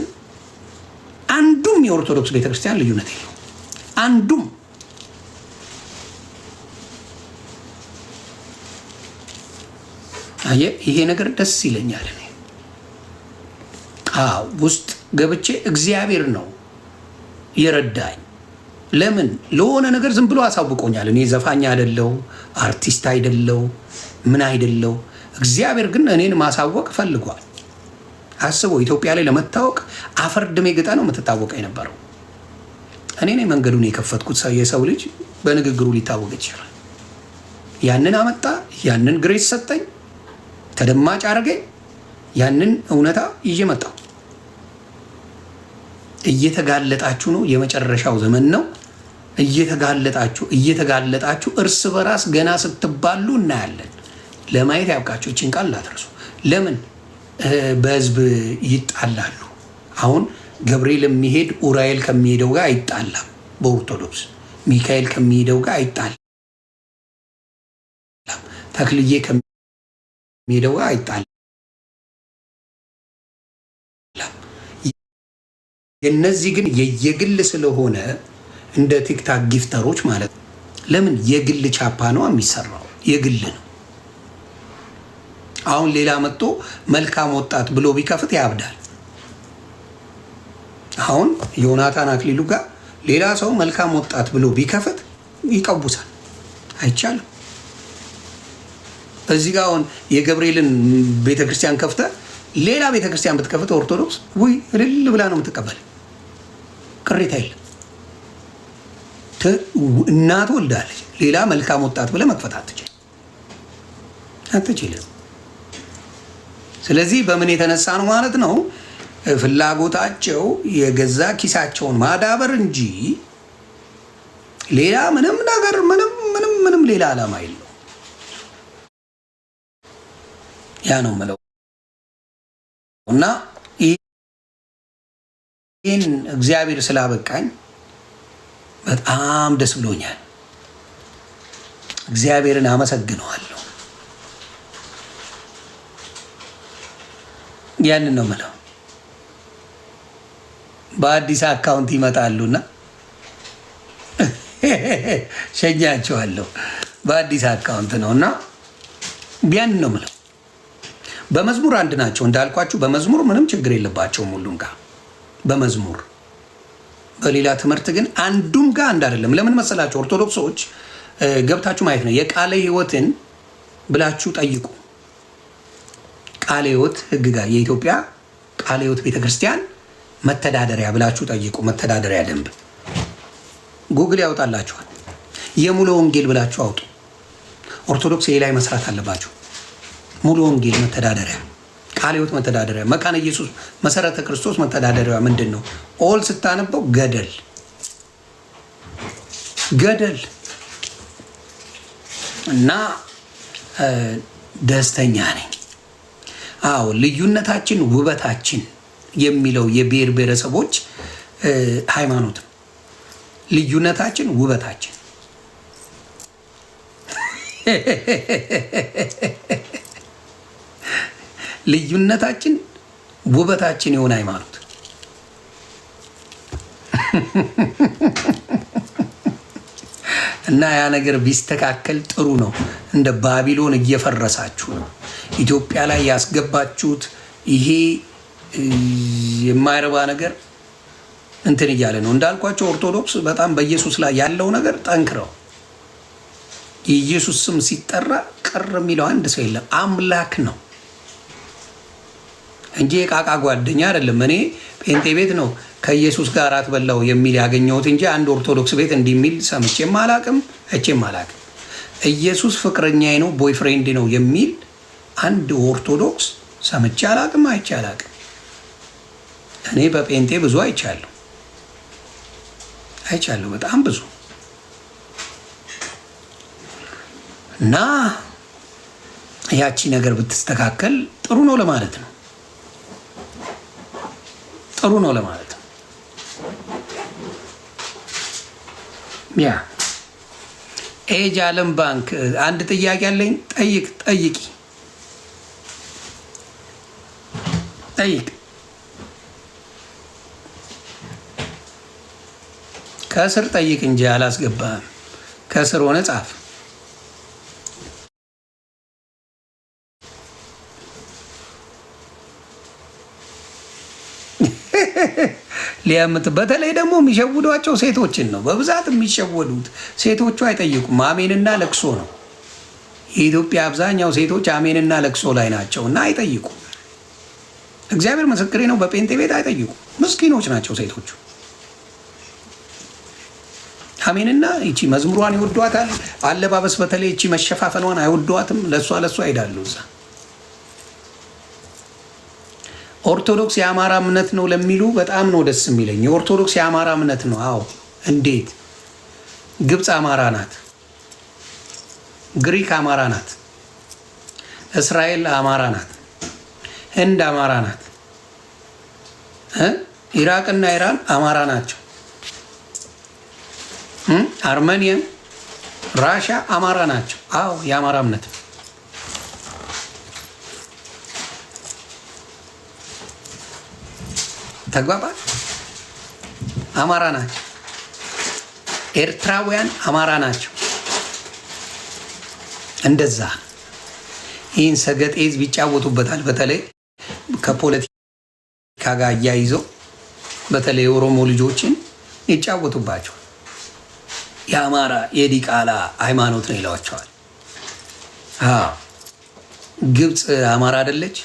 አንዱም የኦርቶዶክስ ቤተክርስቲያን ልዩነት የለው፣ አንዱም። አየህ፣ ይሄ ነገር ደስ ይለኛል። እኔ ውስጥ ገብቼ እግዚአብሔር ነው የረዳኝ። ለምን ለሆነ ነገር ዝም ብሎ አሳውቆኛል። እኔ ዘፋኝ አይደለው፣ አርቲስት አይደለው፣ ምን አይደለው። እግዚአብሔር ግን እኔን ማሳወቅ ፈልጓል። አስበው፣ ኢትዮጵያ ላይ ለመታወቅ አፈር ድሜ ግጣ ነው የምትታወቀ የነበረው። እኔ ነኝ መንገዱን የከፈትኩት። የሰው ልጅ በንግግሩ ሊታወቅ ይችላል። ያንን አመጣ፣ ያንን ግሬስ ሰጠኝ፣ ተደማጭ አረገኝ። ያንን እውነታ ይዤ መጣሁ። እየተጋለጣችሁ ነው። የመጨረሻው ዘመን ነው። እየተጋለጣችሁ እርስ በራስ ገና ስትባሉ እናያለን። ለማየት ያብቃችሁ። ይህችን ቃል ላትረሱ። ለምን በህዝብ ይጣላሉ? አሁን ገብርኤል የሚሄድ ኡራኤል ከሚሄደው ጋር አይጣላም። በኦርቶዶክስ ሚካኤል ከሚሄደው ጋር አይጣላም። ተክልዬ ከሚሄደው ጋር አይጣላም። የነዚህ ግን የየግል ስለሆነ እንደ ቲክታክ ጊፍተሮች ማለት ነው። ለምን የግል ቻፓ ነው የሚሰራው፣ የግል ነው። አሁን ሌላ መጥቶ መልካም ወጣት ብሎ ቢከፍት ያብዳል። አሁን ዮናታን አክሊሉ ጋር ሌላ ሰው መልካም ወጣት ብሎ ቢከፍት ይቀቡሳል። አይቻልም። እዚህ ጋር አሁን የገብርኤልን ቤተክርስቲያን ከፍተ ሌላ ቤተክርስቲያን ብትከፍት ኦርቶዶክስ ውይ እልል ብላ ነው የምትቀበል። ቅሬታ የለም። እናት ወልዳለች። ሌላ መልካም ወጣት ብለህ መክፈት አትችልም። ስለዚህ በምን የተነሳ ነው ማለት ነው? ፍላጎታቸው የገዛ ኪሳቸውን ማዳበር እንጂ ሌላ ምንም ነገር ምንም ሌላ ዓላማ የለው። ያ ነው የምለው እና ይህን እግዚአብሔር ስላበቃኝ በጣም ደስ ብሎኛል። እግዚአብሔርን አመሰግነዋለሁ። ያንን ነው የምለው። በአዲስ አካውንት ይመጣሉና ሸኛቸዋለሁ። በአዲስ አካውንት ነው እና ያንን ነው የምለው። በመዝሙር አንድ ናቸው እንዳልኳችሁ። በመዝሙር ምንም ችግር የለባቸውም ሁሉም ጋር በመዝሙር በሌላ ትምህርት ግን አንዱም ጋር አንድ አይደለም። ለምን መሰላችሁ? ኦርቶዶክሶች ገብታችሁ ማየት ነው። የቃለ ሕይወትን ብላችሁ ጠይቁ። ቃለ ሕይወት ሕግ ጋር የኢትዮጵያ ቃለ ሕይወት ቤተክርስቲያን መተዳደሪያ ብላችሁ ጠይቁ። መተዳደሪያ ደንብ ጉግል ያወጣላችኋል። የሙሉ ወንጌል ብላችሁ አውጡ። ኦርቶዶክስ ላይ መስራት አለባችሁ። ሙሉ ወንጌል መተዳደሪያ፣ ቃለ ሕይወት መተዳደሪያ፣ መካነ ኢየሱስ መሰረተ ክርስቶስ መተዳደሪያ ምንድን ነው? ኦል ስታነበው ገደል እና ደስተኛ ነኝ። አዎ ልዩነታችን ውበታችን የሚለው የብሔር ብሔረሰቦች ሃይማኖት ልዩነታችን ውበታችን ልዩነታችን ውበታችን የሆነ ሃይማኖት እና ያ ነገር ቢስተካከል ጥሩ ነው። እንደ ባቢሎን እየፈረሳችሁ ነው። ኢትዮጵያ ላይ ያስገባችሁት ይሄ የማይረባ ነገር እንትን እያለ ነው። እንዳልኳቸው ኦርቶዶክስ በጣም በኢየሱስ ላይ ያለው ነገር ጠንክረው የኢየሱስ ስም ሲጠራ ቅር የሚለው አንድ ሰው የለም። አምላክ ነው እንጂ የቃቃ ጓደኛ አይደለም። እኔ ጴንጤ ቤት ነው ከኢየሱስ ጋር አትበላው የሚል ያገኘሁት እንጂ አንድ ኦርቶዶክስ ቤት እንዲህ የሚል ሰምቼም አላቅም እቼም አላቅም። ኢየሱስ ፍቅረኛዬ ነው ቦይፍሬንድ ነው የሚል አንድ ኦርቶዶክስ ሰምቼ አላቅም አይቼ አላቅም። እኔ በጴንጤ ብዙ አይቻለሁ በጣም ብዙ እና ያቺ ነገር ብትስተካከል ጥሩ ነው ለማለት ነው። ያ ኤጅ ዓለም ባንክ አንድ ጥያቄ አለኝ። ጠይቂ ከስር ጠይቅ እንጂ አላስገባህም። ከስር ሆነ ጻፍ። ሊያምት በተለይ ደግሞ የሚሸውዷቸው ሴቶችን ነው በብዛት የሚሸወዱት። ሴቶቹ አይጠይቁም። አሜንና ለቅሶ ነው። የኢትዮጵያ አብዛኛው ሴቶች አሜንና ለቅሶ ላይ ናቸው እና አይጠይቁም። እግዚአብሔር ምስክሬ ነው። በጴንጤ ቤት አይጠይቁም። ምስኪኖች ናቸው ሴቶቹ። አሜንና ይቺ መዝሙሯን ይወዷታል። አለባበስ በተለይ ይቺ መሸፋፈኗን አይወዷትም። ለእሷ ይሄዳሉ እዛ። ኦርቶዶክስ የአማራ እምነት ነው ለሚሉ በጣም ነው ደስ የሚለኝ። የኦርቶዶክስ የአማራ እምነት ነው። አዎ እንዴት! ግብፅ አማራ ናት፣ ግሪክ አማራ ናት፣ እስራኤል አማራ ናት፣ ህንድ አማራ ናት፣ ኢራቅና ኢራን አማራ ናቸው፣ አርሜኒያ፣ ራሻ አማራ ናቸው። አዎ የአማራ እምነት ነው። ተግባባል። አማራ ናቸው። ኤርትራውያን አማራ ናቸው። እንደዛ ይህን ሰገጤ ህዝብ ይጫወቱበታል። በተለይ ከፖለቲካ ጋር እያይዘው በተለይ የኦሮሞ ልጆችን ይጫወቱባቸዋል። የአማራ የዲቃላ ሃይማኖት ነው ይለዋቸዋል። ግብፅ አማራ አይደለች?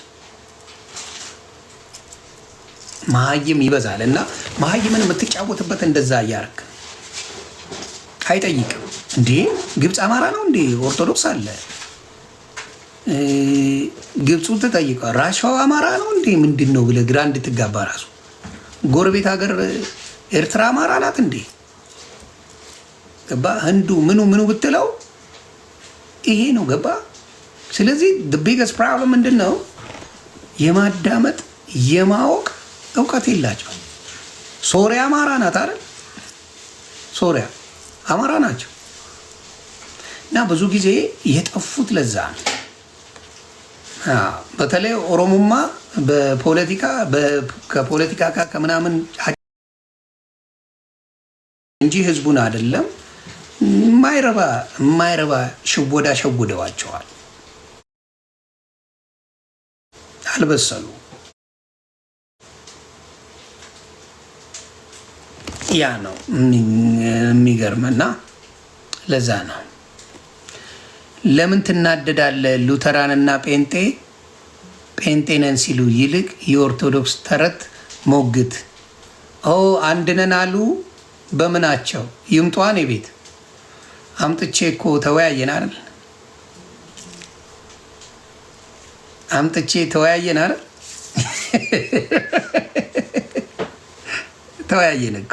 መሀይም ይበዛል እና መሀይምን የምትጫወትበት እንደዛ እያደረክ አይጠይቅም። እንዴ ግብፅ አማራ ነው እንዴ? ኦርቶዶክስ አለ ግብፁ ትጠይቀዋል። ራሻው አማራ ነው እንዴ? ምንድን ነው ብለህ ግራ እንድትጋባ ራሱ ጎረቤት ሀገር ኤርትራ አማራ ናት እንዴ? ገባ? ህንዱ ምኑ ብትለው ይሄ ነው። ገባ? ስለዚህ ቢገስት ፕሮብለም ምንድን ነው? የማዳመጥ የማወቅ እውቀት የላቸው። ሶሪያ አማራ ናት አይደል? ሶሪያ አማራ ናቸው እና ብዙ ጊዜ የጠፉት ለዛ ነው። በተለይ ኦሮሞማ በፖለቲካ ከፖለቲካ ጋር ከምናምን እንጂ ህዝቡን አይደለም። የማይረባ ሽወዳ ሸውደዋቸዋል። አልበሰሉ። ያ ነው የሚገርመና ለዛ ነው። ለምን ትናደዳለህ? ሉተራንና ጴንጤ ነን ሲሉ ይልቅ የኦርቶዶክስ ተረት ሞግት። አንድነን አሉ። በምናቸው ይምጧን የቤት አምጥቼ እኮ ተወያየን አይደል? ተወያየን እኮ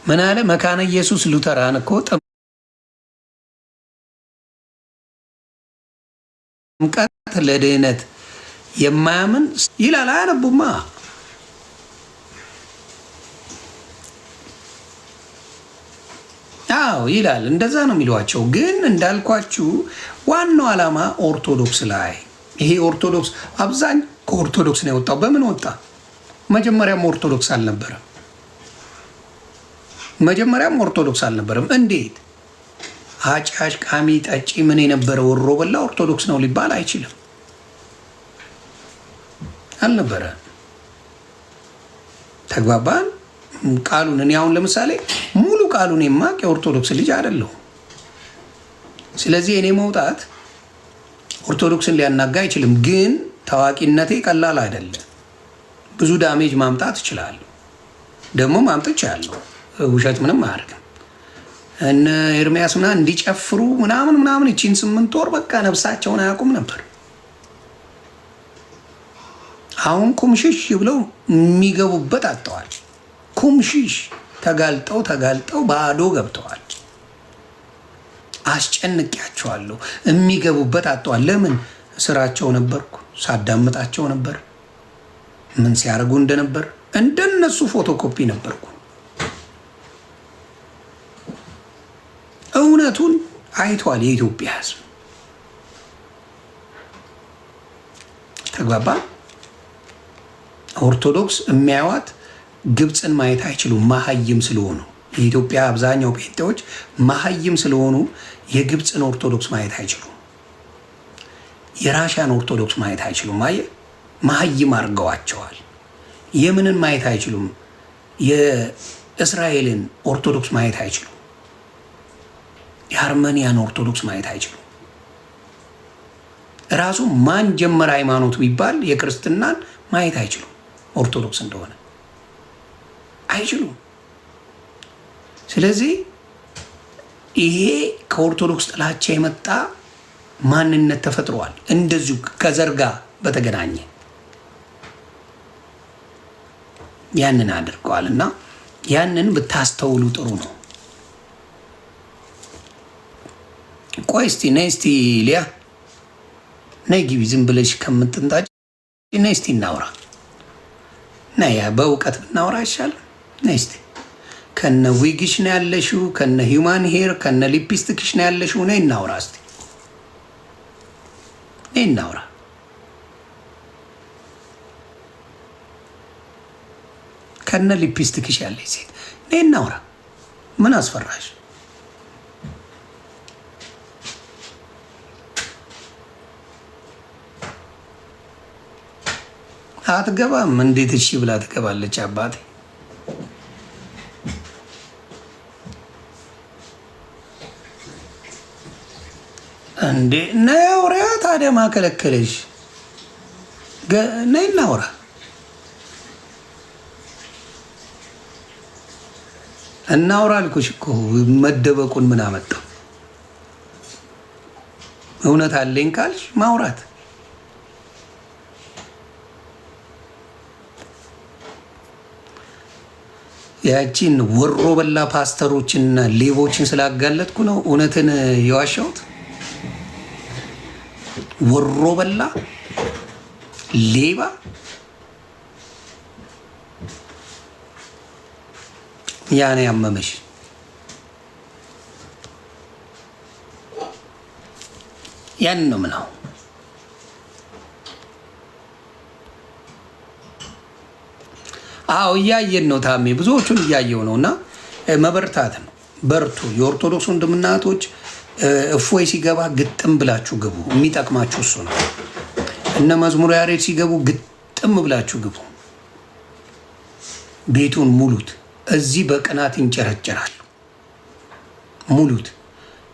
ምን አለ መካነ ኢየሱስ ሉተራን እኮ ጥምቀት ለድህነት የማያምን ይላል። አያነቡማ። አዎ ይላል። እንደዛ ነው የሚሏቸው። ግን እንዳልኳችሁ ዋናው ዓላማ ኦርቶዶክስ ላይ ይሄ ኦርቶዶክስ አብዛኛው ከኦርቶዶክስ ነው የወጣው። በምን ወጣ? መጀመሪያም ኦርቶዶክስ አልነበረም። እንዴት? አጫሽ፣ ቃሚ፣ ጠጪ ምን የነበረ ወሮ በላ ኦርቶዶክስ ነው ሊባል አይችልም። አልነበረ። ተግባባን? ቃሉን እኔ አሁን ለምሳሌ ሙሉ ቃሉን የማቅ የኦርቶዶክስ ልጅ አይደለሁ። ስለዚህ እኔ መውጣት ኦርቶዶክስን ሊያናጋ አይችልም። ግን ታዋቂነቴ ቀላል አይደለም። ብዙ ዳሜጅ ማምጣት እችላለሁ። ደግሞ ማምጥቻለሁ። ውሸት ምንም አያደርግም። እነ ኤርሚያስ ምናምን እንዲጨፍሩ ምናምን እቺን 8 ወር በቃ ነፍሳቸውን አያውቁም ነበር። አሁን ኩምሽሽ ብለው የሚገቡበት አጥተዋል። ኩምሽሽ ተጋልጠው ባዶ ገብተዋል። አስጨንቄያቸዋለሁ። የሚገቡበት አጥተዋል። ለምን? ስራቸው ነበርኩ፣ ሳዳምጣቸው ነበር፣ ምን ሲያደርጉ እንደነበር እንደነሱ ፎቶኮፒ ነበርኩ። እውነቱን አይቷል የኢትዮጵያ ሕዝብ። ተግባባ። ኦርቶዶክስ የሚያዩት ግብፅን ማየት አይችሉም፣ መሀይም ስለሆኑ። የኢትዮጵያ አብዛኛው ጴንጤዎች መሀይም ስለሆኑ የግብፅን ኦርቶዶክስ ማየት አይችሉም፣ የራሽያን ኦርቶዶክስ ማየት አይችሉም። አየህ፣ መሀይም አድርገዋቸዋል። የምንን ማየት አይችሉም? የእስራኤልን ኦርቶዶክስ ማየት አይችሉም፣ የአርመኒያን ኦርቶዶክስ ማየት አይችሉም። ራሱ ማን ጀመረ ሃይማኖት ቢባል የክርስትናን ማየት አይችሉም። ኦርቶዶክስ እንደሆነ አይችሉም። ስለዚህ ይሄ ከኦርቶዶክስ ጥላቻ የመጣ ማንነት ተፈጥሯል። እንደዚሁ ከዘር ጋር በተገናኘ ያንን አድርገዋል። እና ያንን ብታስተውሉ ጥሩ ነው። ቆይ እስቲ ነይ፣ እስቲ ሊያ ነይ ግቢ። ዝም ብለሽ ከምትንጣጭ ነይ እስቲ እናውራ። ነይ በእውቀት ብናወራ አይሻልም? ነይ እስቲ ከነ ዊግሽ ነው ያለሽው፣ ከነ ሂውማን ሄር ከነ ሊፕስቲክሽ ነው ያለሽው። ነይ እናውራ እስቲ፣ ነይ እናውራ። ከነ ሊፕስቲክሽ ያለሽ ሴት ነይ እናውራ። ምን አስፈራሽ? አትገባም? እንዴት እሺ ብላ ትገባለች? አባቴ እንዴ ነይ አውራ። ታዲያ ማከለከለሽ? ነይ እናውራ። እናውራ አልኩሽ እኮ። መደበቁን ምን አመጣው? እውነት አለኝ ካልሽ ማውራት። ያቺን ወሮ በላ ፓስተሮችንና ሌቦችን ስላጋለጥኩ ነው እውነትን የዋሻሁት። ወሮ በላ ሌባ ያኔ ያመመሽ ያን ነው ምናው። አዎ እያየን ነው ታሜ፣ ብዙዎቹን እያየው ነው። እና መበርታት ነው። በርቱ። የኦርቶዶክስ ወንድምናቶች እፎይ ሲገባ ግጥም ብላችሁ ግቡ። የሚጠቅማችሁ እሱ ነው። እነ መዝሙር ያሬድ ሲገቡ ግጥም ብላችሁ ግቡ። ቤቱን ሙሉት። እዚህ በቅናት ይንጨረጨራሉ። ሙሉት።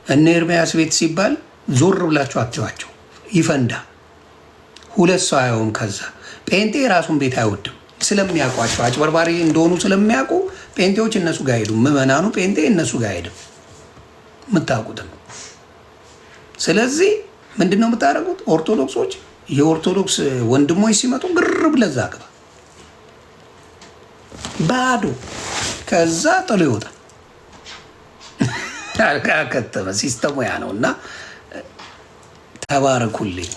እነ ኤርሚያስ ቤት ሲባል ዞር ብላችሁ አትዋቸው። ይፈንዳ። ሁለት ሰው አየውም። ከዛ ጴንጤ የራሱን ቤት አይወድም ስለሚያውቋቸው፣ አጭበርባሪ እንደሆኑ ስለሚያውቁ ጴንጤዎች እነሱ ጋር ሄዱ። ምዕመናኑ ጴንጤ እነሱ ጋር ሄድም የምታውቁትም። ስለዚህ ምንድን ነው የምታደርጉት? ኦርቶዶክሶች፣ የኦርቶዶክስ ወንድሞች ሲመጡ ግር ብለዛ ግባ ባዶ። ከዛ ጥሎ ይወጣል። ከተመ ሲስተሙ ያ ነው። እና ተባረኩልኝ።